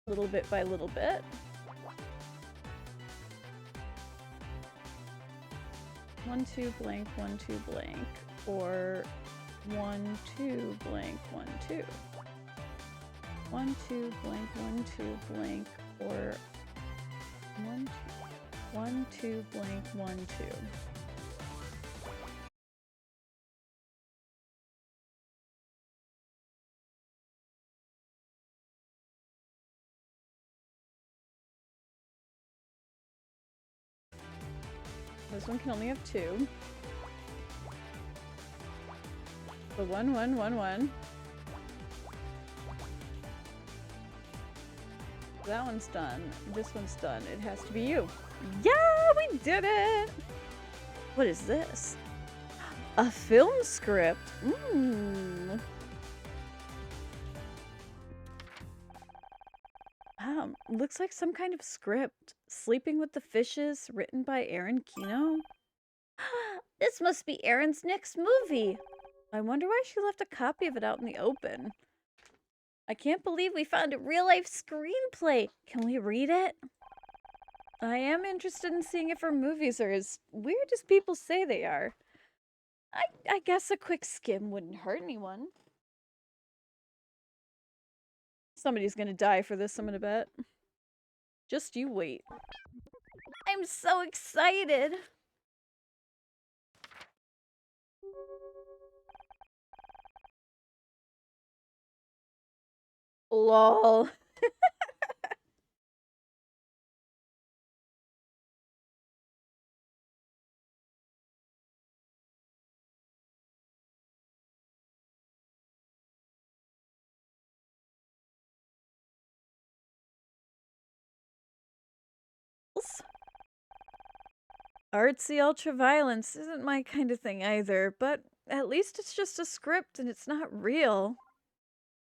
Little bit by little bit. One, 2, blank, 1, 2, blank, or 1, 2, blank, 1, 2. 1, 2, blank, 1, 2, blank, or 1, 2, blank, 1, 2. This one can only have 2. So 1, 1, 1, 1. That one's done. This one's done. It has to be you. Yeah, we did it! What is this? A film script. Looks like some kind of script. Sleeping with the Fishes, written by Aaron Kino. This must be Aaron's next movie. I wonder why she left a copy of it out in the open. I can't believe we found a real-life screenplay. Can we read it? I am interested in seeing if her movies are as weird as people say they are. I guess a quick skim wouldn't hurt anyone. Somebody's gonna die for this, I'm gonna bet. Just you wait. I'm so excited! LOL. Artsy ultraviolence isn't my kind of thing either, but at least it's just a script and it's not real.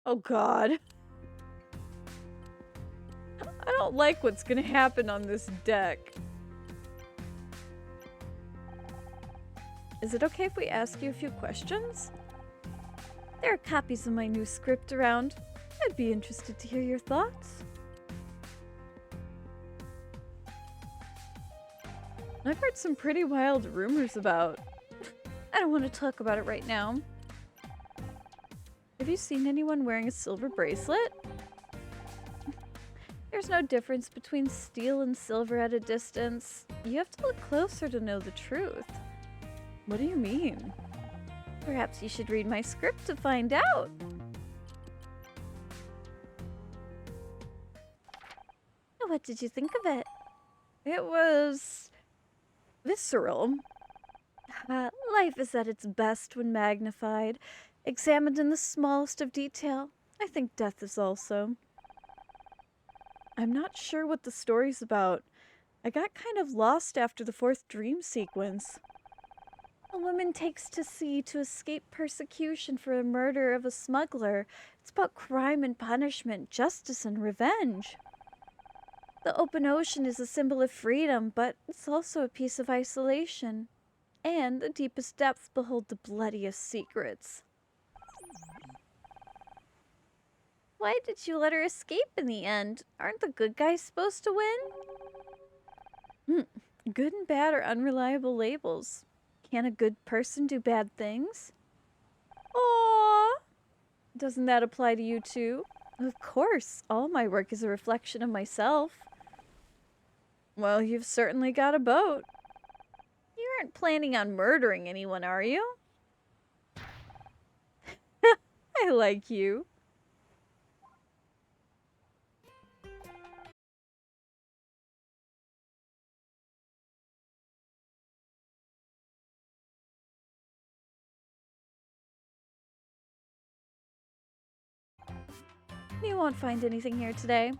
Oh god. I don't like what's gonna happen on this deck. Is it okay if we ask you a few questions? There are copies of my new script around. I'd be interested to hear your thoughts. I've heard some pretty wild rumors about. I don't want to talk about it right now. Have you seen anyone wearing a silver bracelet? There's no difference between steel and silver at a distance. You have to look closer to know the truth. What do you mean? Perhaps you should read my script to find out. What did you think of it? It was visceral. Life is at its best when magnified, examined in the smallest of detail. I think death is also. I'm not sure what the story's about. I got kind of lost after the fourth dream sequence. A woman takes to sea to escape persecution for the murder of a smuggler. It's about crime and punishment, justice and revenge. The open ocean is a symbol of freedom, but it's also a piece of isolation. And the deepest depths behold the bloodiest secrets. Why did you let her escape in the end? Aren't the good guys supposed to win? Good and bad are unreliable labels. Can a good person do bad things? Aww! Doesn't that apply to you too? Of course, all my work is a reflection of myself. Well, you've certainly got a boat. You aren't planning on murdering anyone, are you? I like you. You won't find anything here today.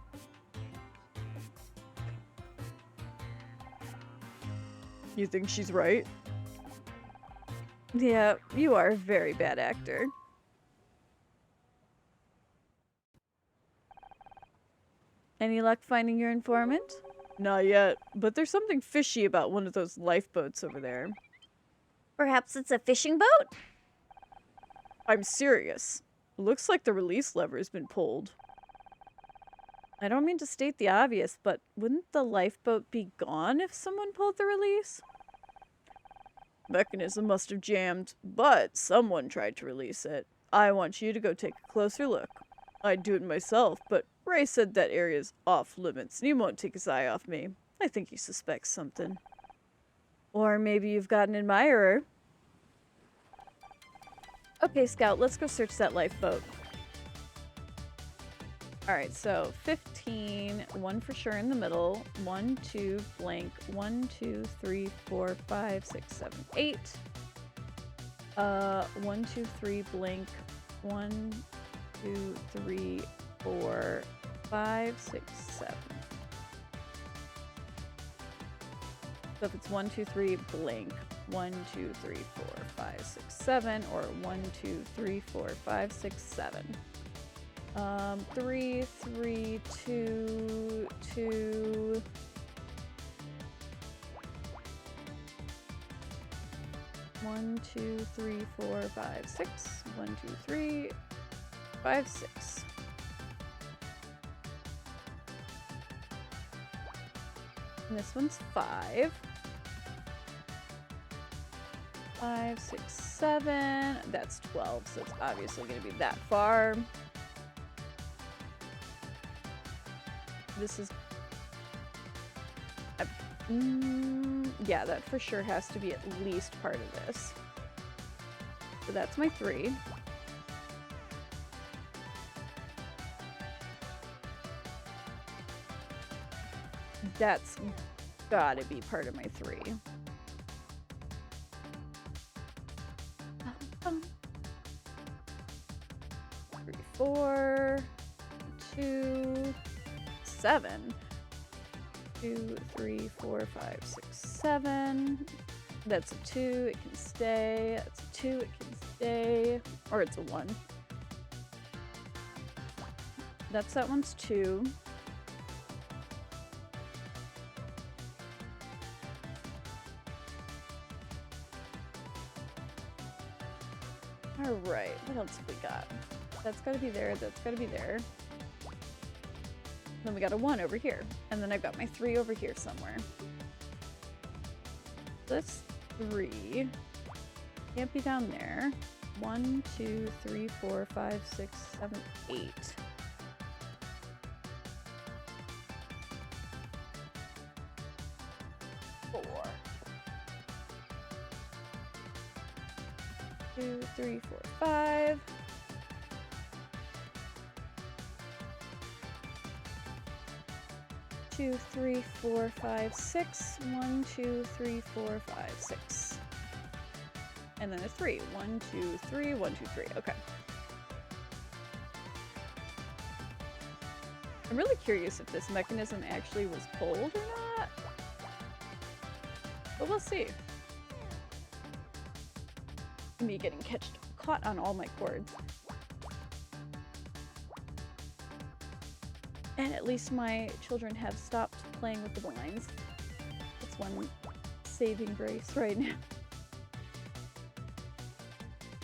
You think she's right? Yeah, you are a very bad actor. Any luck finding your informant? Not yet, but there's something fishy about one of those lifeboats over there. Perhaps it's a fishing boat? I'm serious. Looks like the release lever has been pulled. I don't mean to state the obvious, but wouldn't the lifeboat be gone if someone pulled the release? Mechanism must have jammed, but someone tried to release it. I want you to go take a closer look. I'd do it myself, but Ray said that area's off limits and he won't take his eye off me. I think he suspects something. Or maybe you've got an admirer. Okay, Scout, let's go search that lifeboat. Alright, so 15, one for sure in the middle, 1, 2, blank, 1, 2, 3, 4, 5, 6, 7, 8. 1, 2, 3, blank, 1, 2, 3, 4, 5, 6, 7. So if it's 1, 2, 3, blank, 1, 2, 3, 4, 5, 6, 7, or 1, 2, 3, 4, 5, 6, 7. 3, 3, 2, 2. One, 2, 3, 4, 5, 6. 1, 2, 3, 5, 6. And this one's 5. 5, 6, 7. That's 12, so it's obviously going to be that far. This is... yeah, that for sure has to be at least part of this. So that's my 3. That's gotta be part of my 3. 3, 4, 2, 7. 2, 3, 4, 5, 6, 7. That's a 2, it can stay. That's a 2, it can stay. Or it's a 1. That one's 2. Alright, what else have we got? That's gotta be there, that's gotta be there. Then we got a 1 over here. And then I've got my 3 over here somewhere. This 3 can't be down there. 1, 2, 3, 4, 5, 6, 7, 8. Four. 2, 3, 4, 5. 2, 3, 4, 5, 6. 1, 2, 3, 4, 5, 6. And then a 3. 1, 2, 3, 1, 2, 3. Okay. I'm really curious if this mechanism actually was pulled or not. But we'll see. Me getting caught on all my cords. And at least my children have stopped playing with the blinds. That's one saving grace right now.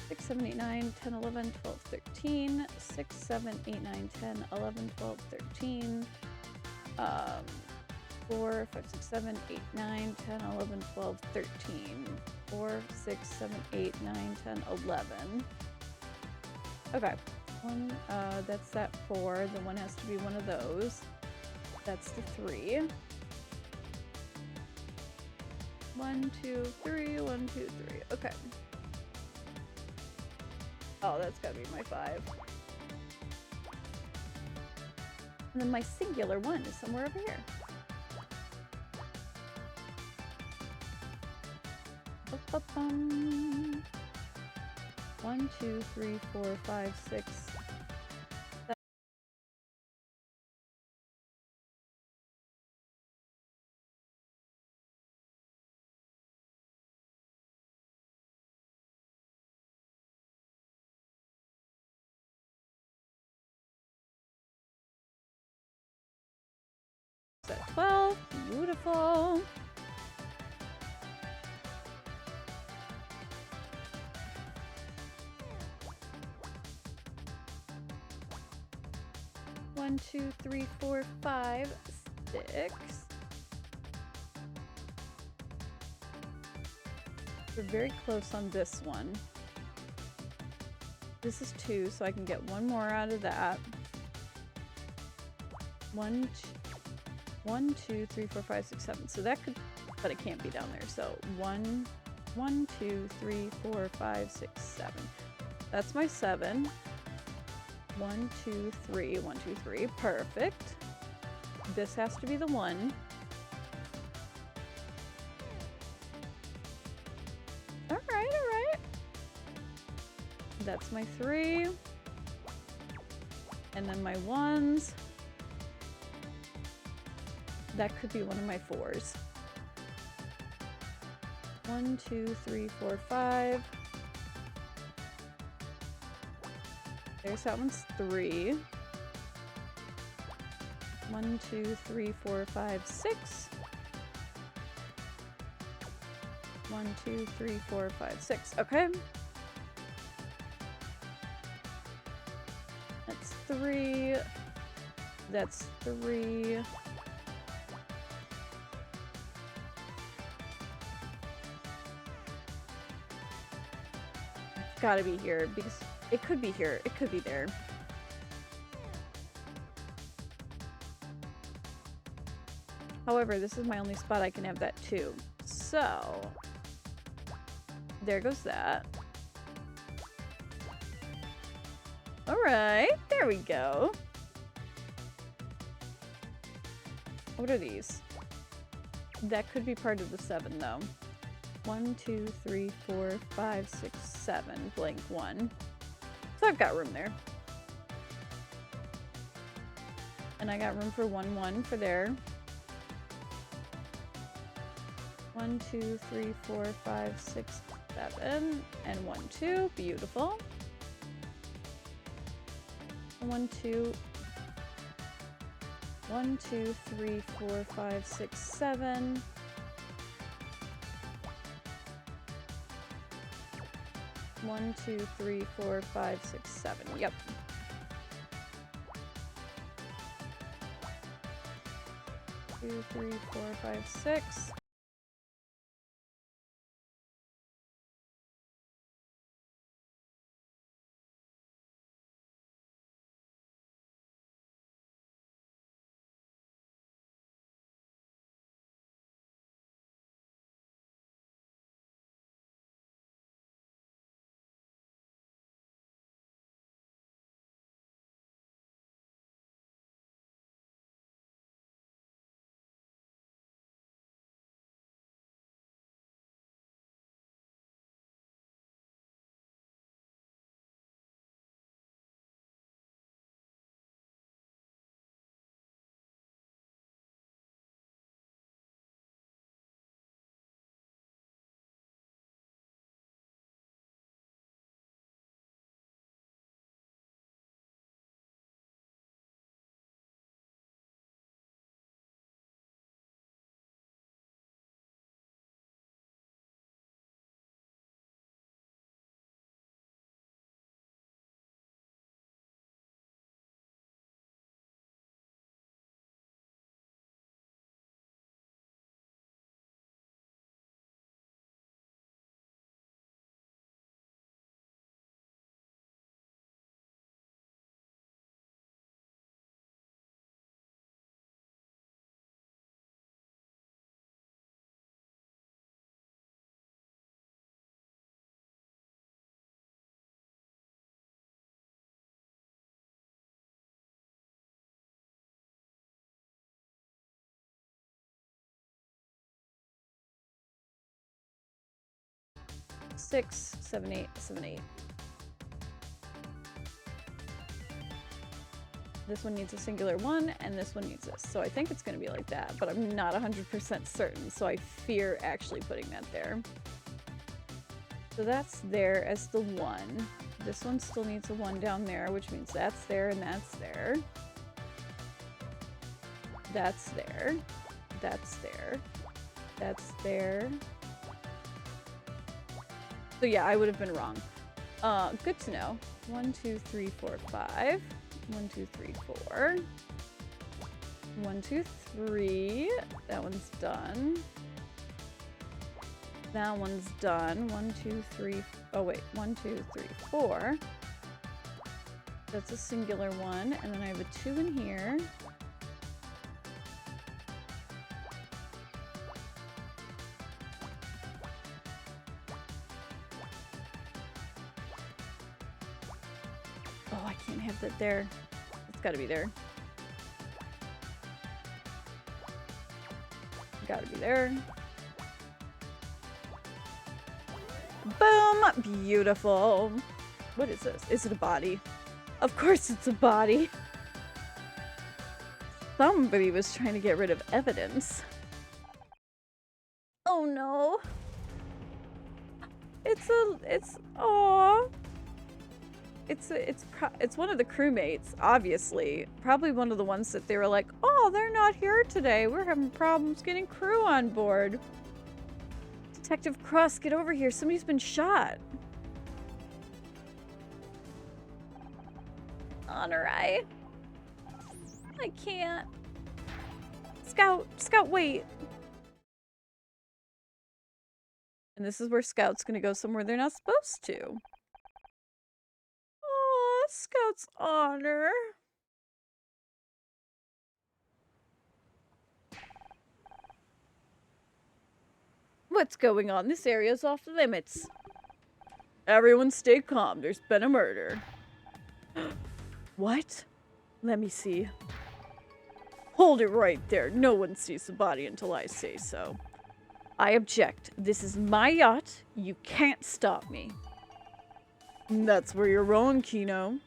6, 7, 8, 9, 10, 11, 12, 13. 6, 7, 8, 9, 10, 11, 12, 13. 4, 5, 6, 7, 8, 9, 10, 11, 12, 13. 4, 6, 7, 8, 9, 10, 11. Okay. One, that's that 4. The one has to be one of those. That's the 3. 1, 2, 3, 1, 2, 3. Okay. Oh, that's gotta be my 5. And then my singular 1 is somewhere over here. Ba-ba-bum. 1, 2, 3, 4, 5, 6. Set 12. Beautiful. One, 2, 3, 4, 5, 6. We're very close on this one. This is 2, so I can get one more out of that. 1, 2, 3, 4, 5, 6, 7. So that could, but it can't be down there. So 1, 2, 3, 4, 5, 6, 7. That's my 7. 1, 2, 3, 1, 2, 3. Perfect. This has to be the 1. All right. That's my 3. And then my 1s. That could be one of my 4s. 1, 2, 3, 4, 5. There's that one's 3. 1, 2, 3, 4, 5, 6. 1, 2, 3, 4, 5, 6. Okay. That's 3. That's 3. It's gotta be here because it could be here. It could be there. However, this is my only spot I can have that too. So, there goes that. Alright, there we go. What are these? That could be part of the 7 though. 1, 2, 3, 4, 5, 6, 7. Blank 1. So I've got room there. And I got room for 1, 1 for there. 1, 2, 3, 4, 5, 6, 7. And 1, 2. Beautiful. 1, 2. 1, 2, 3, 4, 5, 6, 7. 1, 2, 3, 4, 5, 6, 7. Yep. 2, 3, 4, 5, 6. 6, 7, 8, 7, 8. This one needs a singular 1, and this one needs this. So I think it's going to be like that, but I'm not 100% certain, so I fear actually putting that there. So that's there as the 1. This one still needs a 1 down there, which means that's there and that's there. That's there. That's there. That's there. So yeah, I would have been wrong. Good to know. 1, 2, 3, 4, 5. 1, 2, 3, 4. 1, 2, 3. That one's done. That one's done. 1, 2, 3. Oh wait, 1, 2, 3, 4. That's a singular 1, and then I have a 2 in here. Oh, I can't have that there. It's gotta be there. Gotta be there. Boom! Beautiful. What is this? Is it a body? Of course it's a body. Somebody was trying to get rid of evidence. Oh no. Aww. It's one of the crewmates, obviously. Probably one of the ones that they were like, oh, they're not here today. We're having problems getting crew on board. Detective Cross, get over here. Somebody's been shot. Honor, I can't. Scout, wait. And this is where Scout's gonna go somewhere they're not supposed to. Aw, Scout's honor. What's going on? This area's off limits. Everyone stay calm. There's been a murder. What? Let me see. Hold it right there. No one sees the body until I say so. I object. This is my yacht. You can't stop me. That's where you're wrong, Kino.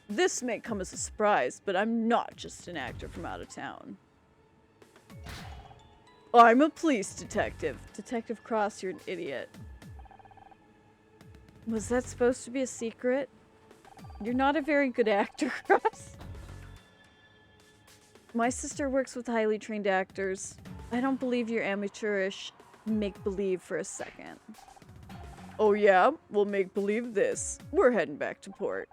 This may come as a surprise, but I'm not just an actor from out of town. I'm a police detective. Detective Cross, you're an idiot. Was that supposed to be a secret? You're not a very good actor, Cross. My sister works with highly trained actors. I don't believe you're amateurish make-believe for a second. Oh yeah? We'll make-believe this. We're heading back to port.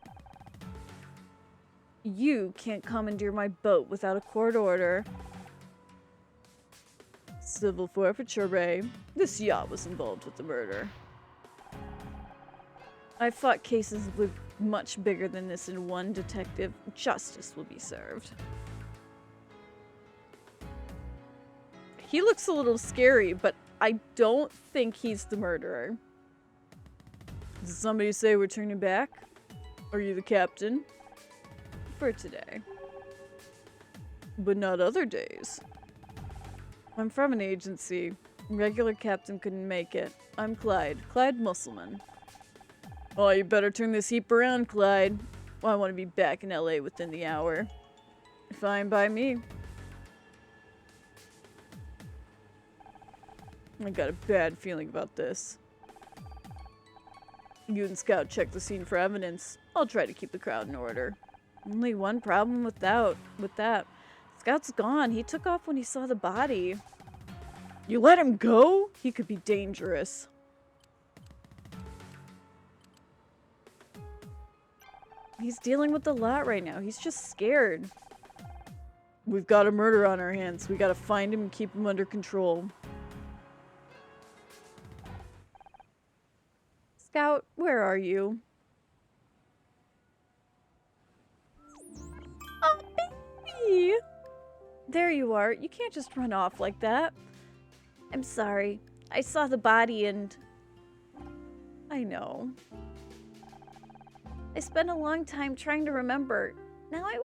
You can't commandeer my boat without a court order. Civil forfeiture, Ray. This yacht was involved with the murder. I fought cases with much bigger than this in one, detective. Justice will be served. He looks a little scary, but I don't think he's the murderer. Did somebody say we're turning back? Are you the captain? For today. But not other days. I'm from an agency. Regular captain couldn't make it. I'm Clyde. Clyde Musselman. Oh, you better turn this heap around, Clyde. Well, I want to be back in LA within the hour. Fine by me. I got a bad feeling about this. You and Scout check the scene for evidence. I'll try to keep the crowd in order. Only one problem with that. Scout's gone. He took off when he saw the body. You let him go? He could be dangerous. He's dealing with a lot right now. He's just scared. We've got a murder on our hands. We gotta find him and keep him under control. Scout, where are you? Oh, baby! There you are. You can't just run off like that. I'm sorry. I saw the body and... I know. I spent a long time trying to remember. Now I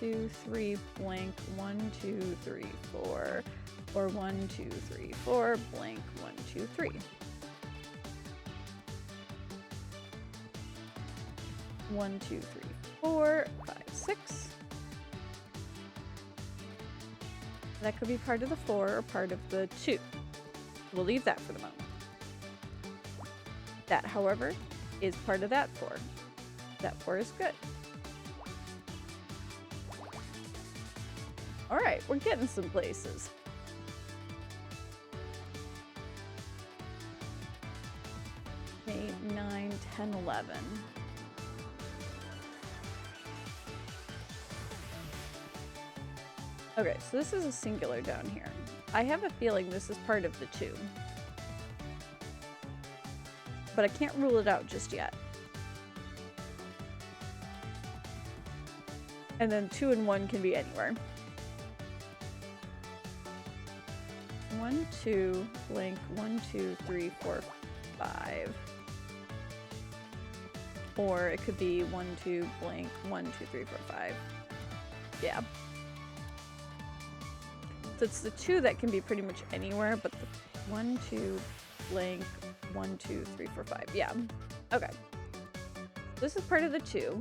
2, 3, blank, 1, 2, 3, 4, or 1, 2, 3, 4, blank, 1, 2, 3. 1, 2, 3, 4, 5, 6. That could be part of the 4 or part of the 2. We'll leave that for the moment. That, however, is part of that 4. That 4 is good. Alright, we're getting some places. Okay, 9, 10, 11. Okay, so this is a singular down here. I have a feeling this is part of the 2. But I can't rule it out just yet. And then 2 and 1 can be anywhere. 1, 2, blank, 1, 2, 3, 4, 5. Or it could be 1, 2, blank, 1, 2, 3, 4, 5. Yeah. So it's the 2 that can be pretty much anywhere, but the 1, 2, blank, 1, 2, 3, 4, 5. Yeah. Okay. This is part of the 2,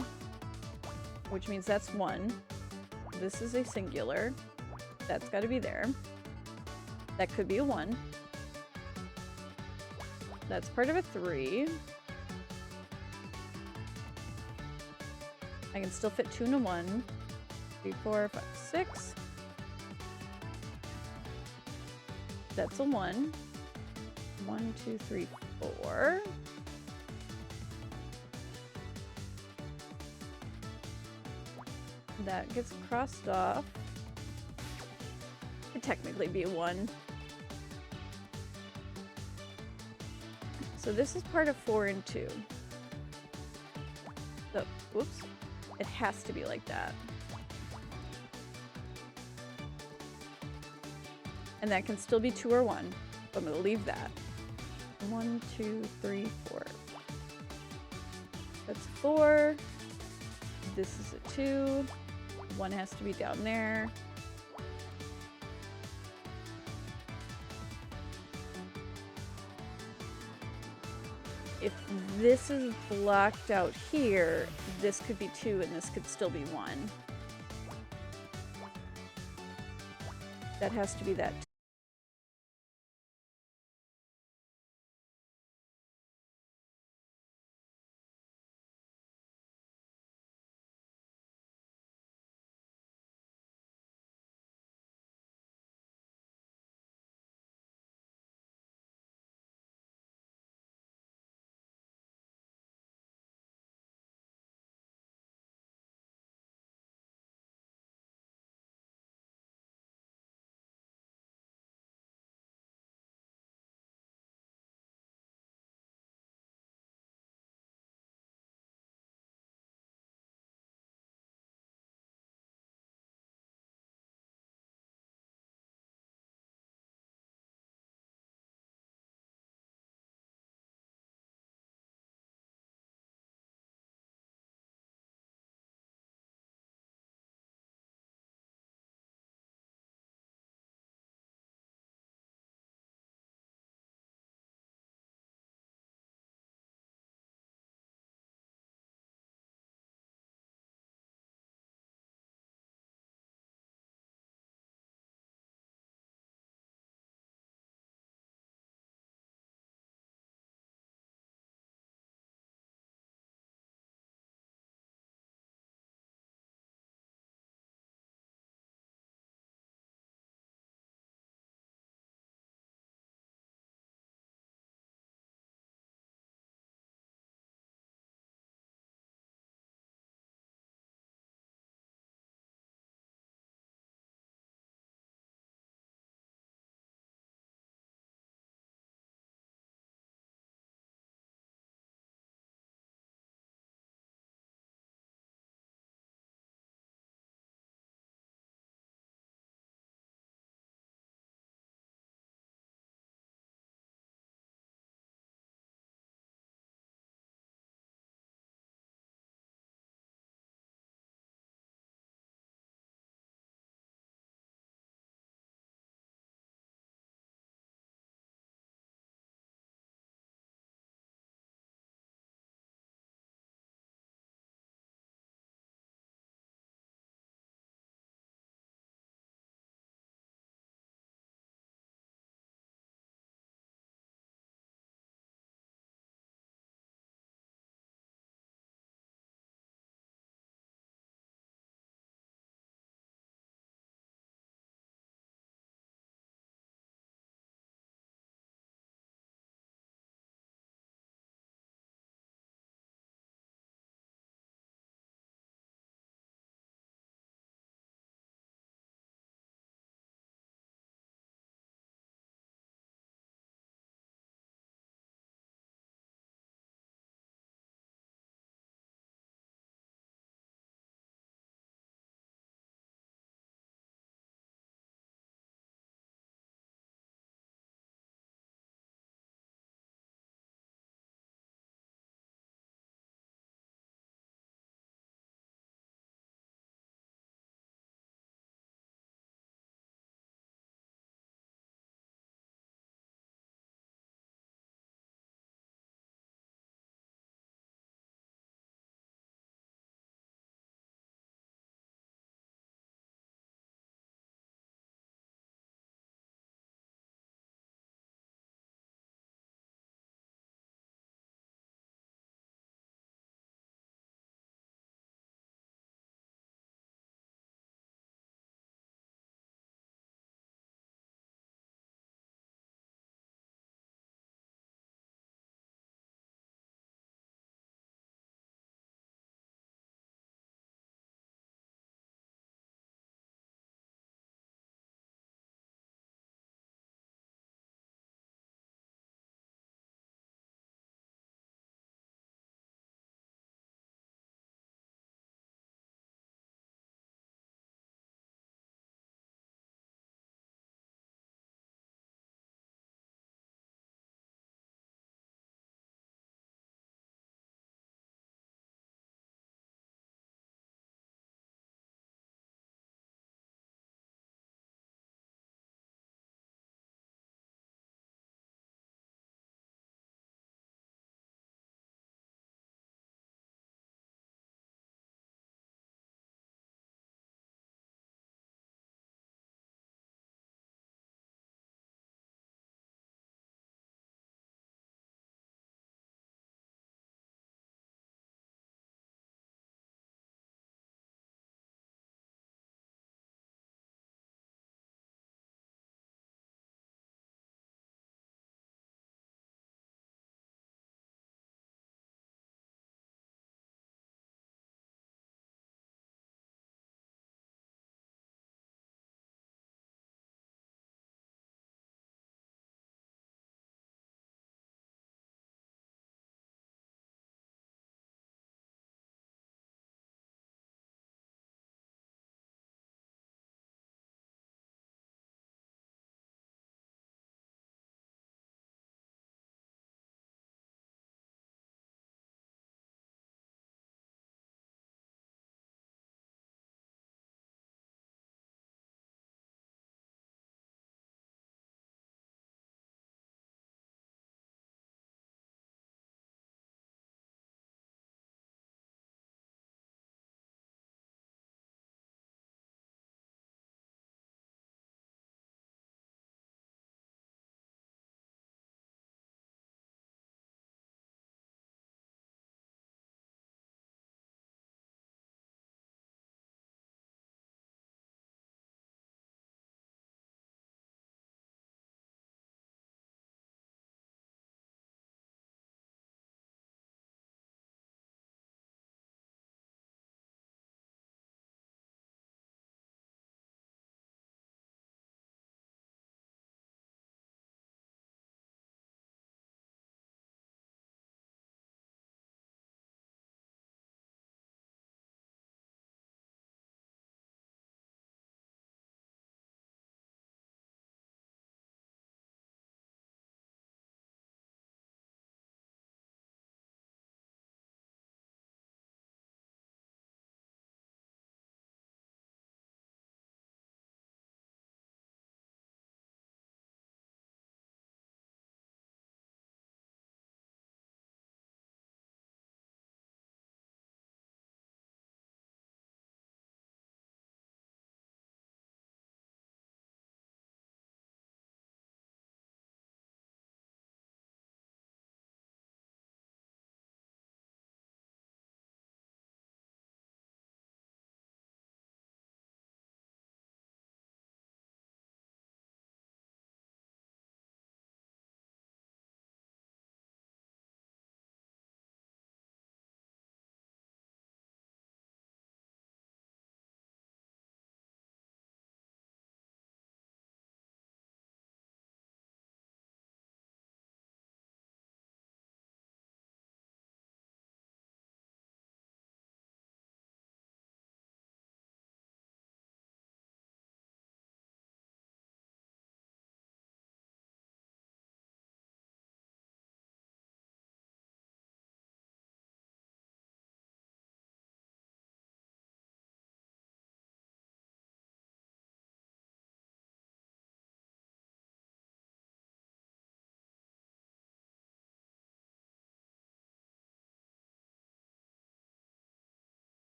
which means that's 1. This is a singular. That's got to be there. That could be a 1. That's part of a 3. I can still fit 2 and a 1. 3, 4, 5, 6. That's a 1. 1, 2, 3, 4. That gets crossed off. Could technically be a 1. So this is part of 4 and 2. So, whoops. It has to be like that. And that can still be 2 or 1. But I'm going to leave that. 1, 2, 3, 4. That's 4. This is a 2. 1 has to be down there. If this is blocked out here, this could be 2 and this could still be 1. That has to be that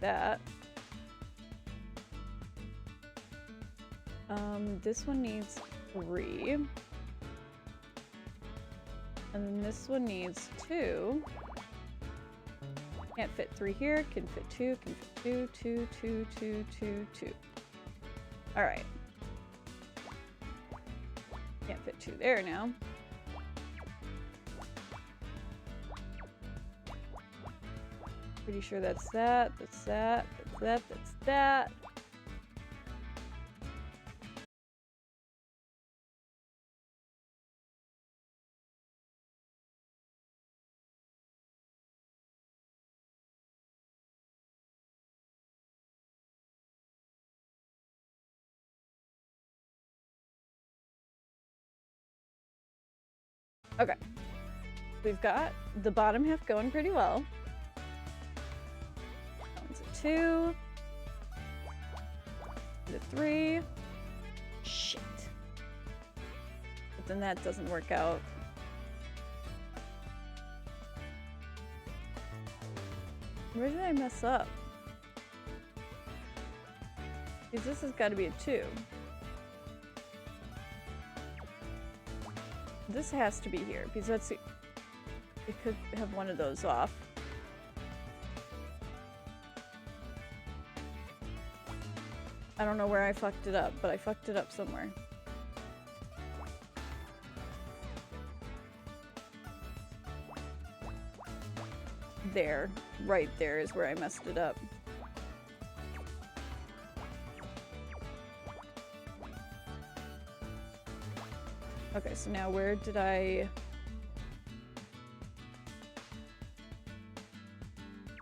that. This one needs 3. And then this one needs 2. Can't fit 3 here, can fit 2, can fit 2, 2, 2, 2, 2, 2. Alright. Can't fit 2 there now. Pretty sure that's that, that's that, that's that, that's that. Okay. We've got the bottom half going pretty well. That one's a 2. And a 3. Shit. But then that doesn't work out. Where did I mess up? Because this has got to be a 2. This has to be here, because that's... It could have one of those off. I don't know where I fucked it up, but I fucked it up somewhere. There. Right there is where I messed it up. Okay, so now where did I...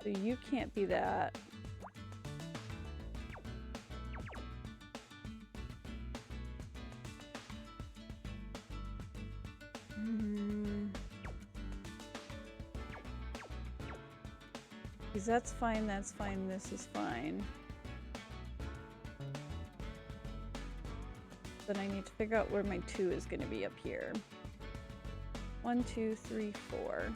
So you can't be that. Because that's fine, this is fine. Then I need to figure out where my 2 is going to be up here. 1, 2, 3, 4.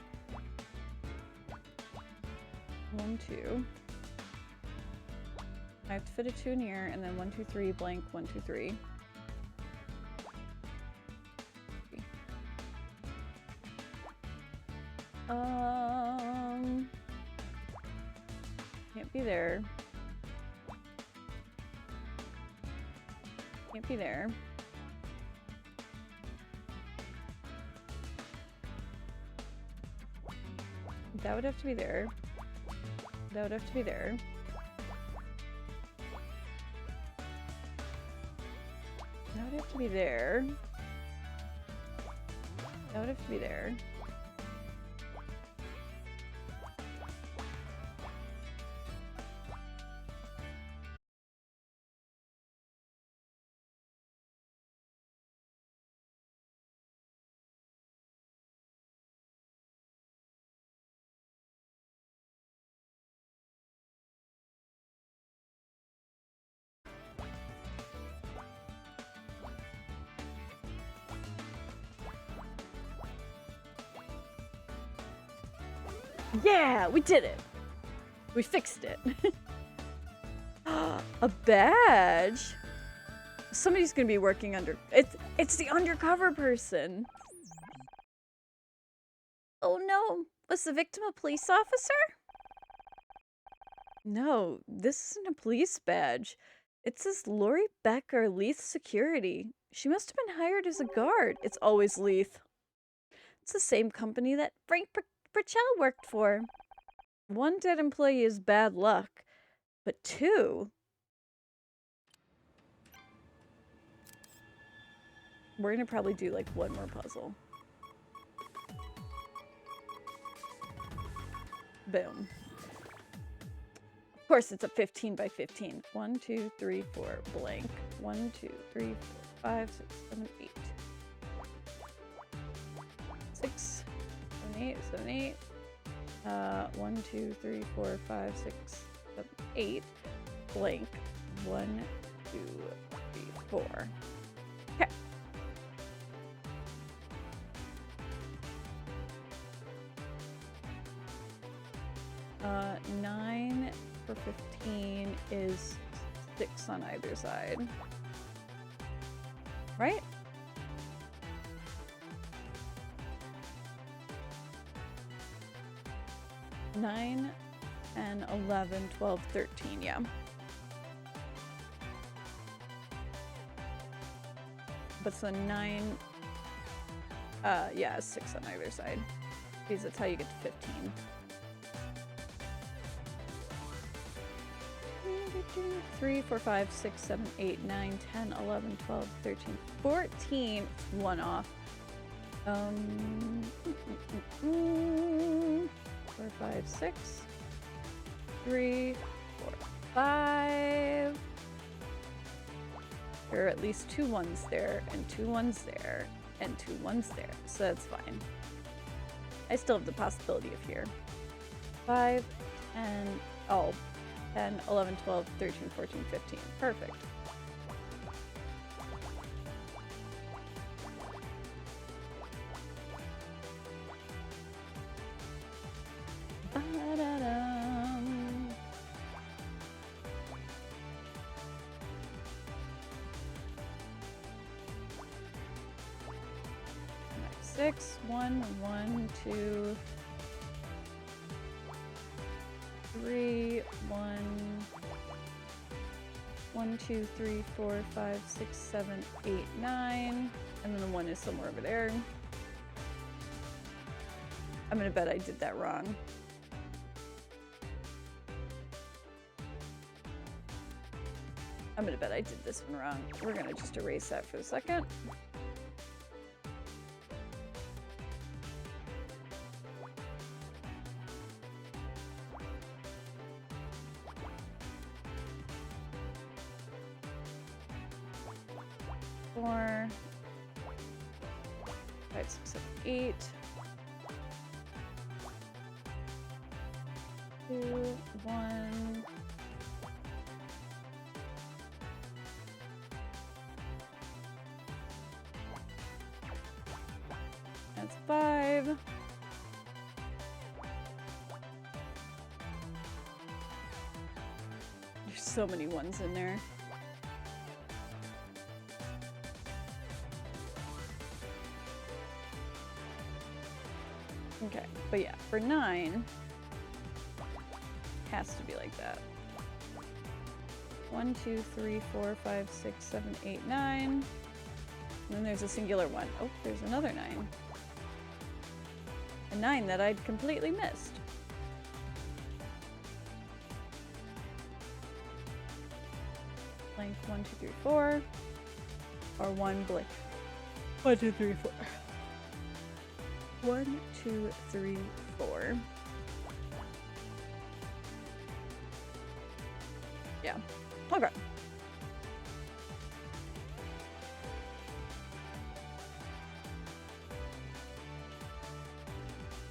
1, 2. I have to fit a 2 in here, and then 1, 2, 3, blank, 1, 2, 3. Can't be there. Can't be there. That would have to be there. That would have to be there. That would have to be there. That would have to be there. Yeah, we did it. We fixed it. A badge? Somebody's gonna be working under... It's the undercover person. Oh no, was the victim a police officer? No, this isn't a police badge. It says Lori Becker, Leith Security. She must have been hired as a guard. It's always Leith. It's the same company that Frank Burchell worked for. 1 dead employee is bad luck, but 2? We're gonna probably do like 1 more puzzle. Boom. Of course it's a 15 by 15. 1, 2, 3, 4, blank. 1, 2, 3, 4, 5, 6, 7, 8. 6, 7, 8, 7, 8. 1, 2, 3, 4, 5, 6, 7, 8. Blank. 1, 2, 3, 4. Okay. for 15 is 6 on either side. Right? Nine and 11, 12, 13, yeah. But so 9, yeah, 6 on either side. Because that's how you get to 15. 3, 4, 5, 6, 7, 8, 9, 10, 11, 12, 13, 14. It's one off. 4, 5, 6. 3, 4, 5. There are at least 2 1s there, and 2 1s there, and 2 1s there. So that's fine. I still have the possibility of here. 5, 10, oh, 10, 11, 12, 13, 14, 15. Perfect. Ba-da-dum. 6, 1, 1, 2, 3, 1, 1, 2, 3, 4, 5, 6, 7, 8, 9, and then the 1 is somewhere over there. I'm gonna bet I did that wrong. I'm gonna bet I did this one wrong. We're gonna just erase that for a second. Four, 5, 6, 7, 8. 2, 1. That's 5. There's so many 1s in there. Okay, but yeah, for 9, has to be like that. 1, 2, 3, 4, 5, 6, 7, 8, 9. And then there's a singular 1. Oh, there's another 9. A 9 that I'd completely missed. Blank 1, 2, 3, 4. Or 1 blank. 1, 2, 3, 4. 1, 2, 3, 4. Yeah. Okay.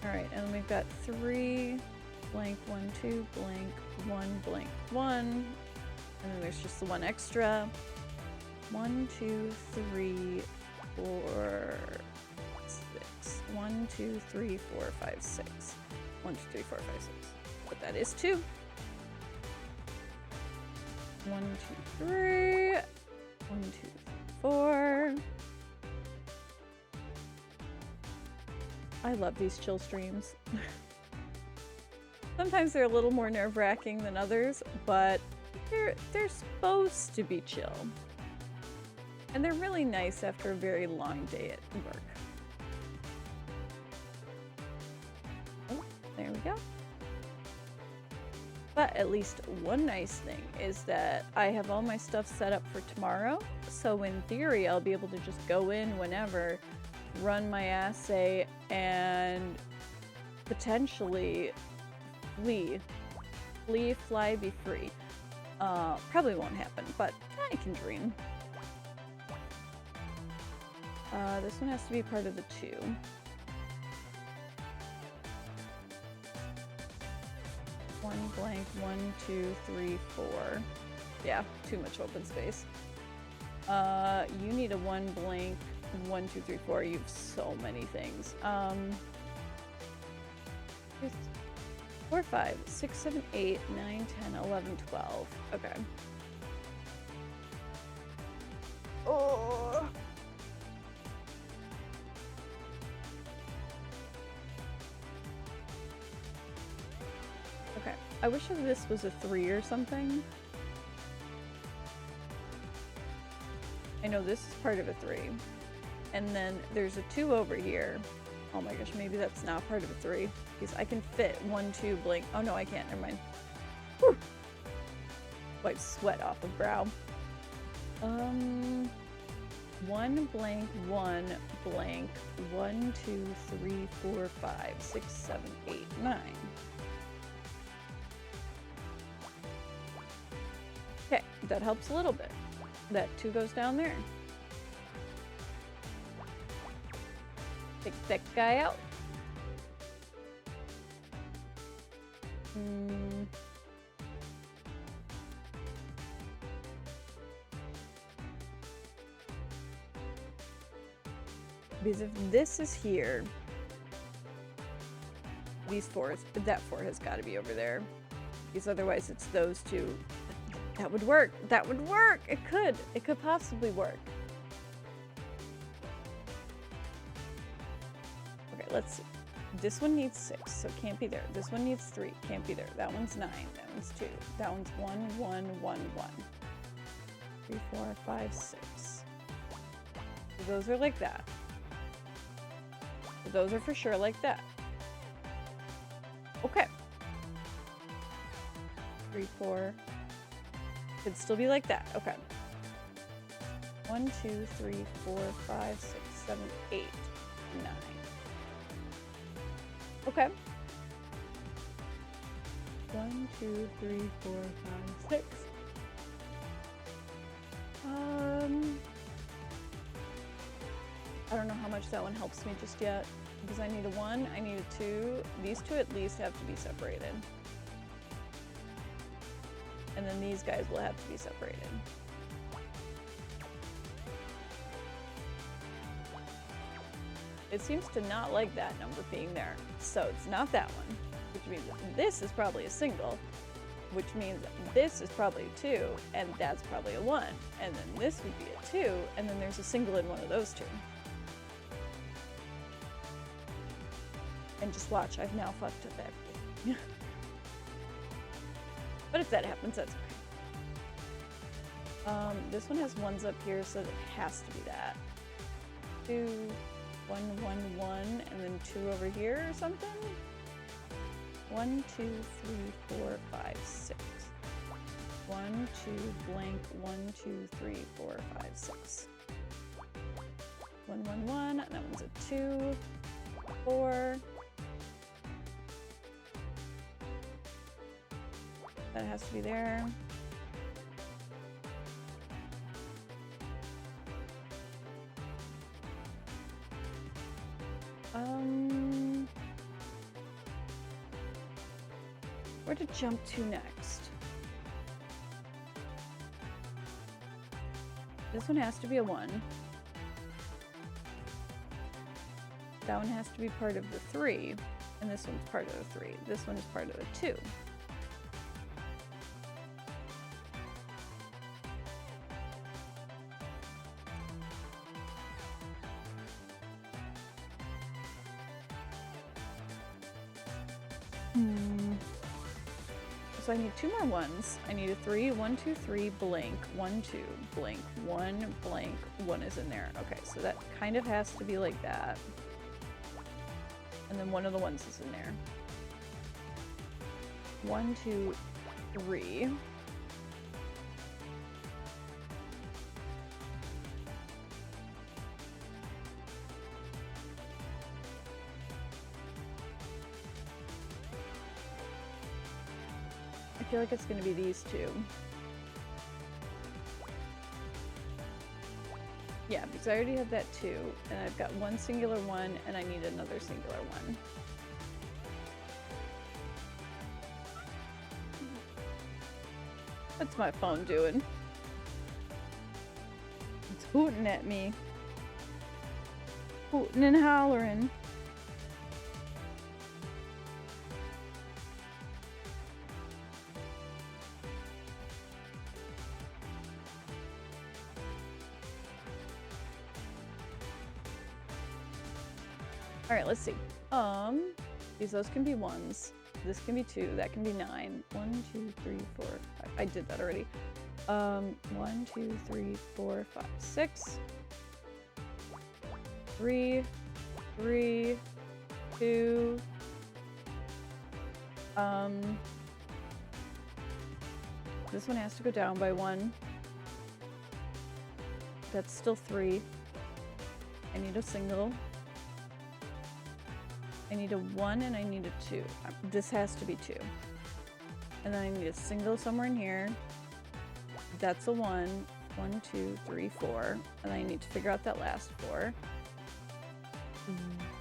Alright, and we've got 3, blank 1, 2, blank 1, blank 1. And then there's just the 1 extra. 1, 2, 3, 4, 6. 1, 2, 3, 4, 5, 6. 1, 2, 3, 4, 5, 6. But that is 2. 1, 2, 3. 1, 2, 3, 4. I love these chill streams. Sometimes they're a little more nerve-wracking than others, but they're supposed to be chill. And they're really nice after a very long day at work. Oh, there we go. But at least one nice thing is that I have all my stuff set up for tomorrow. So in theory, I'll be able to just go in whenever, run my assay, and potentially fly, be free. Probably won't happen, but I can dream. This one has to be part of the 2. One blank, 1, 2, 3, 4. Yeah, too much open space. You need a 1 blank, 1, 2, 3, 4. You have so many things. 4, 5, 6, 7, 8, 9, 10, 11, 12. Okay. Oh. Okay. I wish this was a 3 or something. I know this is part of a 3. And then there's a 2 over here. Oh my gosh, maybe that's not part of a 3. Because I can fit 1, 2 blank. Oh no, I can't. Never mind. Whew. Wipe sweat off of brow. 1 blank, 1 blank, 1, 2, 3, 4, 5, 6, 7, 8, 9. Okay, that helps a little bit. That 2 goes down there. Take that guy out. Because if this is here, these 4s, that 4 has got to be over there. Because otherwise it's those 2. That would work. That would work. It could. It could possibly work. Okay, let's see. This one needs 6, so it can't be there. This one needs 3, can't be there. That one's 9, that one's 2. That one's 1, 1, 1, 1. 3, 4, 5, 6. So those are like that. So those are for sure like that. Okay. 3, 4. Could still be like that. Okay. 1, 2, 3, 4, 5, 6, 7, 8, 9. Okay. 1, 2, 3, 4, 5, 6. I don't know how much that one helps me just yet. Because I need a 1, I need a 2. These 2 at least have to be separated. And then these guys will have to be separated. It seems to not like that number being there. So it's not that one, which means this is probably a single, which means this is probably a 2, and that's probably a 1. And then this would be a 2, and then there's a single in one of those 2. And just watch, I've now fucked up everything. But if that happens, that's okay. This one has 1s up here, so it has to be that. 2, 1, 1, 1, and then 2 over here or something? 1, 2, 3, 4, 5, 6. 1, 2, blank, 1, 2, 3, 4, 5, 6. 1, 1, 1, that one's a 2, 4. That has to be there. Where to jump to next? This one has to be a 1. That one has to be part of the 3, and this one's part of the 3. This one is part of the 2. So I need 2 more 1s. I need a 3, 1, 2, 3, blank, 1, 2, blank, 1, blank, 1 is in there. Okay, so that kind of has to be like that. And then one of the 1s is in there. 1, 2, 3. I feel like it's going to be these 2. Yeah, because I already have that 2, and I've got 1 singular 1, and I need another singular 1. What's my phone doing? It's hooting at me. Hooting and hollering. Alright, let's see. Those can be 1s. This can be 2. That can be 9. 1, 2, 3, 4, 5. I did that already. 1, 2, 3, 4, 5, 6. 3, 3, 2. This one has to go down by 1. That's still 3. I need a single. I need a 1 and I need a 2. This has to be 2. And then I need a single somewhere in here. That's a 1. 1, 2, 3, 4. And I need to figure out that last 4.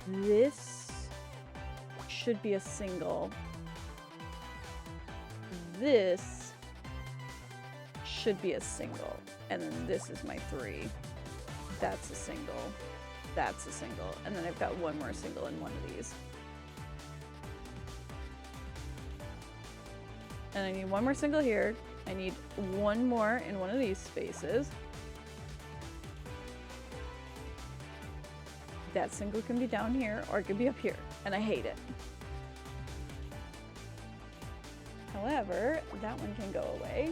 This should be a single. This should be a single. And then this is my 3. That's a single. That's a single. And then I've got one more single in one of these. And I need one more single here. I need one more in one of these spaces. That single can be down here or it can be up here. And I hate it. However, that one can go away.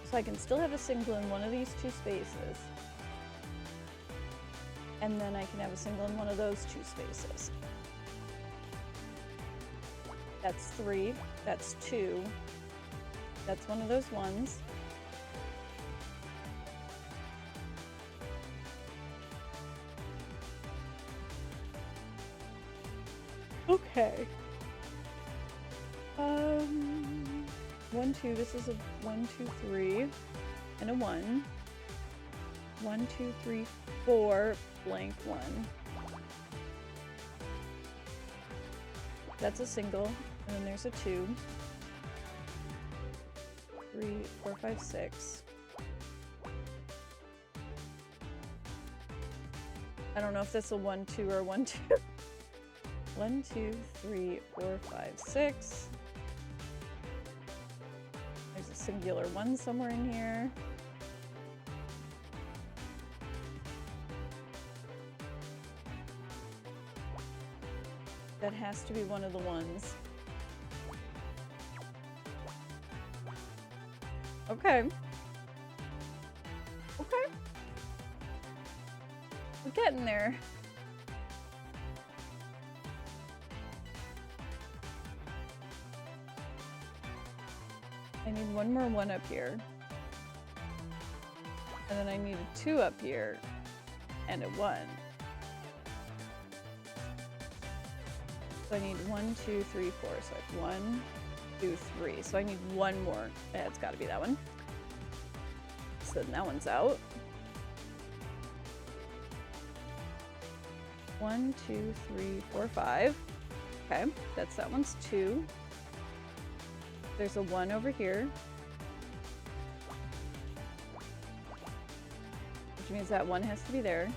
So I can still have a single in one of these 2 spaces. And then I can have a single in one of those 2 spaces. That's 3. That's 2. That's one of those 1s. Okay. 1, 2. This is a 1, 2, 3, and a 1. 1, 2, 3, 4, blank 1. That's a single, and then there's a 2. 3, 4, 5, 6. I don't know if that's a 1, 2 or 1, 2. 1, 2, 3, 4, 5, 6. There's a singular 1 somewhere in here. That has to be one of the 1s. Okay. Okay. We're getting there. I need one more 1 up here. And then I need a 2 up here. And a 1. So I need 1, 2, 3, 4. So I have 1, 2, 3. So I need one more. Yeah, it's gotta be that one. So then that one's out. 1, 2, 3, 4, 5. Okay, that's that one's 2. There's a 1 over here. Which means that 1 has to be there.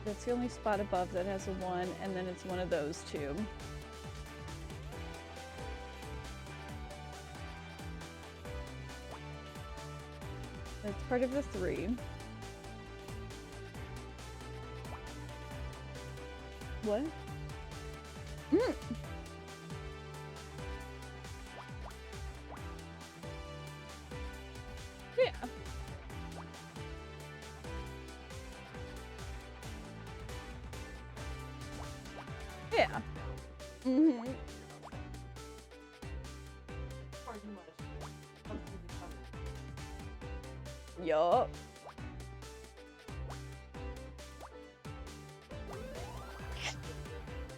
That's the only spot above that has a 1, and then it's one of those 2. That's part of the 3. What? Mm. Yeah. Yeah. Mm-hmm. Yup.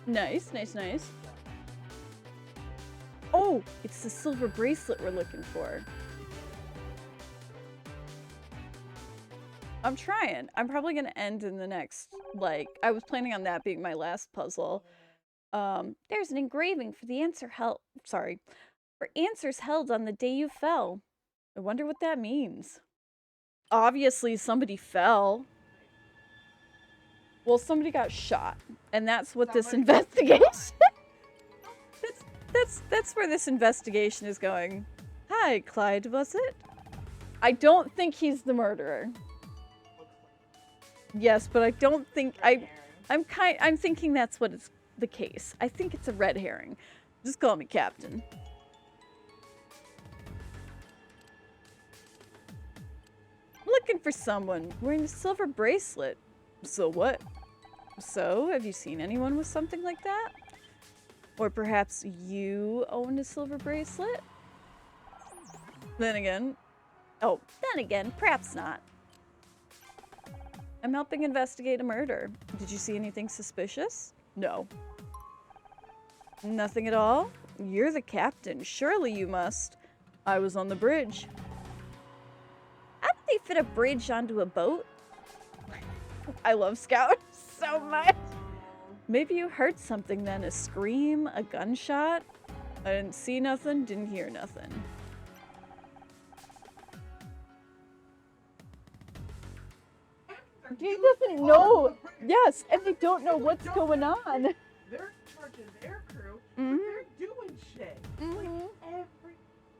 Nice, nice, nice. Oh, it's the silver bracelet we're looking for. I'm trying. I'm probably gonna end in the next, like, I was planning on that being my last puzzle. There's an engraving for the answers held on the day you fell. I wonder what that means. Obviously, somebody fell. Well, somebody got shot, and that's what this investigation. That's where this investigation is going. Hi, Clyde, was it? I don't think he's the murderer. Yes, but I don't think I'm thinking that's what it's the case. I think it's a red herring. Just call me Captain. Looking for someone wearing a silver bracelet. So what? So, have you seen anyone with something like that? Or perhaps you owned a silver bracelet? Then again, perhaps not. I'm helping investigate a murder. Did you see anything suspicious? No. Nothing at all? You're the captain. Surely you must. I was on the bridge. How did they fit a bridge onto a boat? I love Scout so much. Maybe you heard something then. A scream? A gunshot? I didn't see nothing, didn't hear nothing. He doesn't know. Yes, and they don't know what's going on. They're in charge of their crew. Mhm. They're doing shit.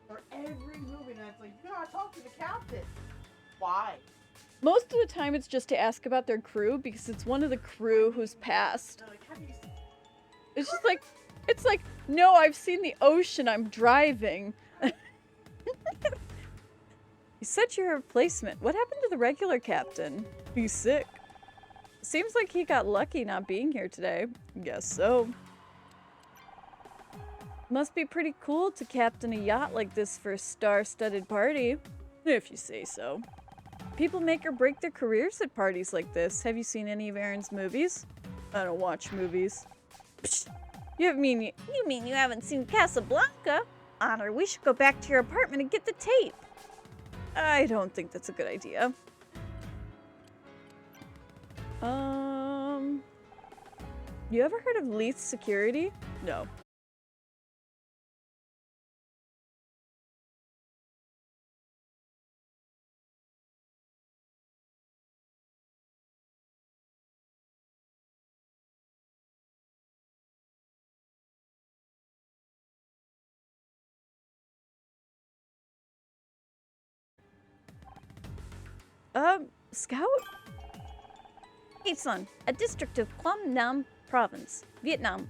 Like every movie, and it's like, you gotta talk to the captain. Why? Most of the time it's just to ask about their crew because it's one of the crew who's passed. They're like, have you seen? It's just like, it's like, no, I've seen the ocean, I'm driving. You said you're a replacement. What happened to the regular captain? He's sick. Seems like he got lucky not being here today. Guess so. Must be pretty cool to captain a yacht like this for a star-studded party. If you say so. People make or break their careers at parties like this. Have you seen any of Aaron's movies? I don't watch movies. Psst. You mean you haven't seen Casablanca? Honor, we should go back to your apartment and get the tape. I don't think that's a good idea. You ever heard of Leith Security? No. Scout? Hey, son. A district of Quang Nam Province, Vietnam.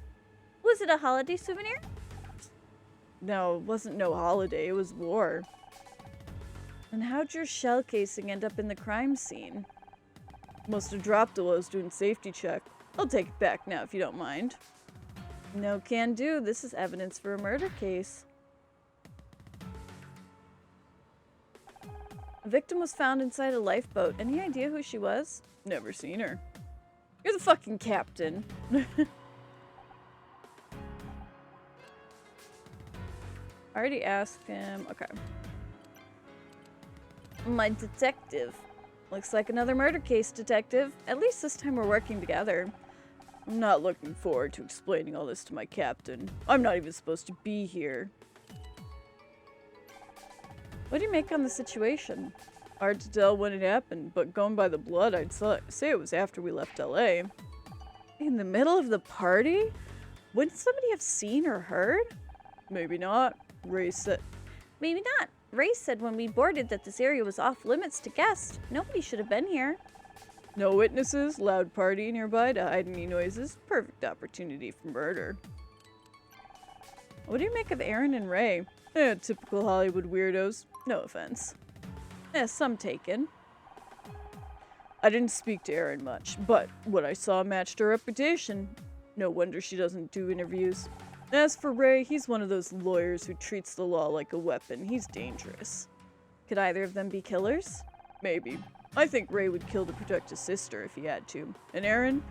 Was it a holiday souvenir? No, it wasn't no holiday. It was war. And how'd your shell casing end up in the crime scene? Must have dropped it while I was doing safety check. I'll take it back now if you don't mind. No can do. This is evidence for a murder case. A victim was found inside a lifeboat. Any idea who she was? Never seen her. You're the fucking captain. I already asked him. Okay. My detective. Looks like another murder case, detective. At least this time we're working together. I'm not looking forward to explaining all this to my captain. I'm not even supposed to be here. What do you make on the situation? Hard to tell when it happened, but going by the blood, I'd say it was after we left LA. In the middle of the party? Wouldn't somebody have seen or heard? Maybe not. Ray said... Maybe not. Ray said when we boarded that this area was off limits to guests. Nobody should have been here. No witnesses, loud party nearby to hide any noises. Perfect opportunity for murder. What do you make of Aaron and Ray? Typical Hollywood weirdos. No offense. Some taken. I didn't speak to Aaron much, but what I saw matched her reputation. No wonder she doesn't do interviews. As for Ray, he's one of those lawyers who treats the law like a weapon. He's dangerous. Could either of them be killers? Maybe. I think Ray would kill to protect his sister if he had to. And Aaron?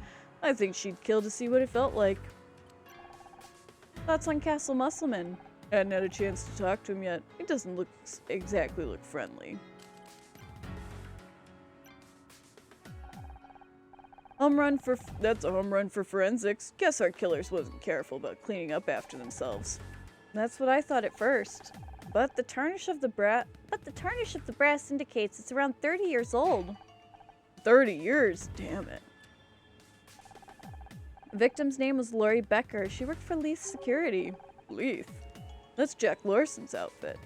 I think she'd kill to see what it felt like. Thoughts on Castle Musselman? Hadn't had a chance to talk to him yet. He doesn't exactly look friendly. That's a home run for forensics. Guess our killers wasn't careful about cleaning up after themselves. That's what I thought at first. But the tarnish of the brass indicates it's around 30 years old. 30 years? Damn it. The victim's name was Lori Becker. She worked for Leith Security. Leith? That's Jack Larson's outfit.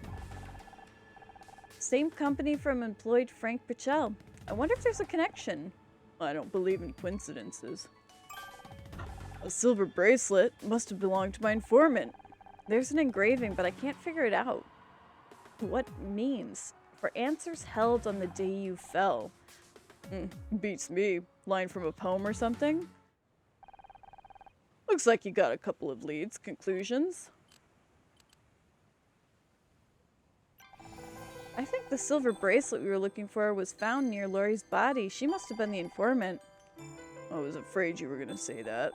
Same company from employed Frank Pichel. I wonder if there's a connection. I don't believe in coincidences. A silver bracelet must have belonged to my informant. There's an engraving, but I can't figure it out. What means? For answers held on the day you fell. Beats me. Line from a poem or something? Looks like you got a couple of leads. Conclusions? I think the silver bracelet we were looking for was found near Laurie's body. She must have been the informant. I was afraid you were going to say that.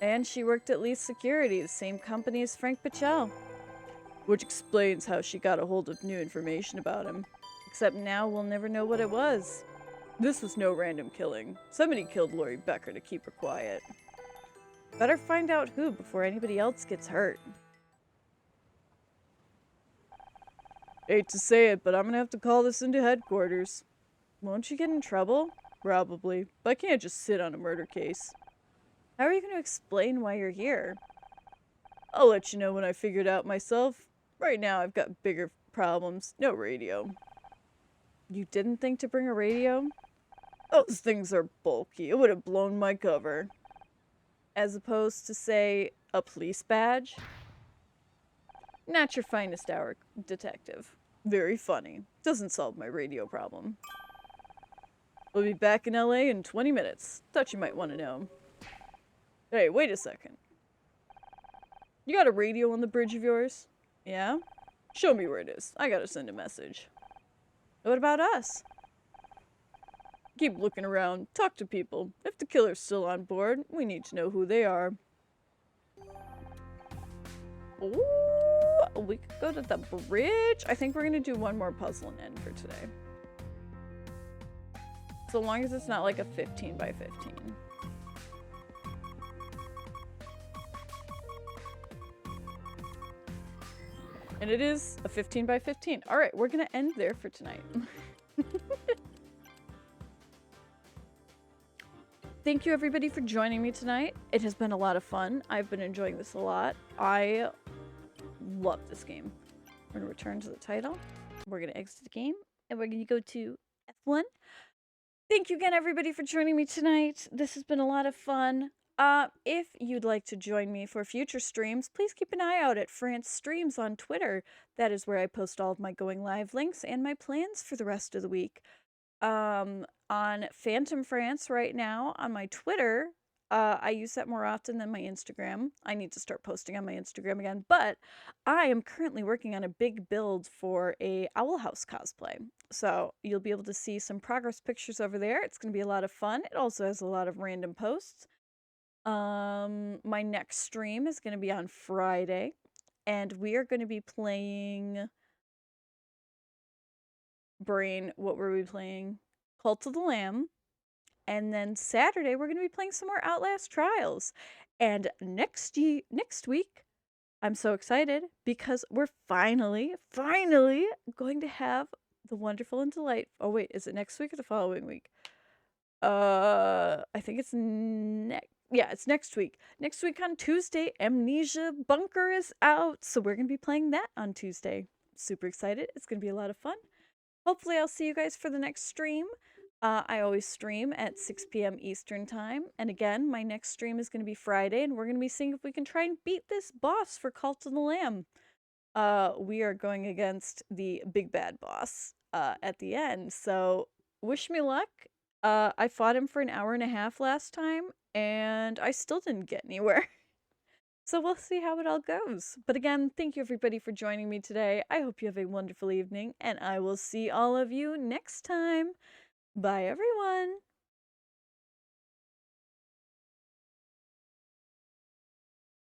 And she worked at Leith Security, the same company as Frank Pichel. Which explains how she got a hold of new information about him. Except now we'll never know what it was. This was no random killing. Somebody killed Laurie Becker to keep her quiet. Better find out who before anybody else gets hurt. Hate to say it, but I'm gonna have to call this into headquarters. Won't you get in trouble? Probably, but I can't just sit on a murder case. How are you gonna explain why you're here? I'll let you know when I figure it out myself. Right now I've got bigger problems. No radio. You didn't think to bring a radio? Those things are bulky. It would have blown my cover. As opposed to, say, a police badge? Not your finest hour, detective. Very funny. Doesn't solve my radio problem. We'll be back in LA in 20 minutes. Thought you might want to know. Hey, wait a second. You got a radio on the bridge of yours? Yeah? Show me where it is. I gotta send a message. What about us? Keep looking around. Talk to people. If the killer's still on board, we need to know who they are. Ooh, we could go to the bridge. I think we're gonna do one more puzzle and end for today. So long as it's not like a 15 by 15. And it is a 15 by 15. All right, we're gonna end there for tonight. Thank you everybody for joining me tonight. It has been a lot of fun. I've been enjoying this a lot. I love this game. We're gonna return to the title. We're gonna exit the game and we're gonna go to F1. Thank you again everybody for joining me tonight. This has been a lot of fun. If you'd like to join me for future streams, please keep an eye out at France Streams on Twitter. That is where I post all of my going live links and my plans for the rest of the week. On phantomfrance right now on my Twitter, I use that more often than my Instagram. I need to start posting on my Instagram again, but I am currently working on a big build for a Owl House cosplay. So you'll be able to see some progress pictures over there. It's going to be a lot of fun. It also has a lot of random posts. My next stream is going to be on Friday, and we are going to be playing what were we playing? Cult of the Lamb. And then Saturday, we're going to be playing some more Outlast Trials. And next week, I'm so excited because we're finally going to have the wonderful and delightful... Oh, wait, is it next week or the following week? I think it's it's next week. Next week on Tuesday, Amnesia Bunker is out. So we're going to be playing that on Tuesday. Super excited. It's going to be a lot of fun. Hopefully I'll see you guys for the next stream. I always stream at 6 p.m. Eastern Time. And again, my next stream is going to be Friday, and we're going to be seeing if we can try and beat this boss for Cult of the Lamb. We are going against the big bad boss at the end. So wish me luck. I fought him for an hour and a half last time, and I still didn't get anywhere. So we'll see how it all goes. But again, thank you everybody for joining me today. I hope you have a wonderful evening, and I will see all of you next time. Bye, everyone.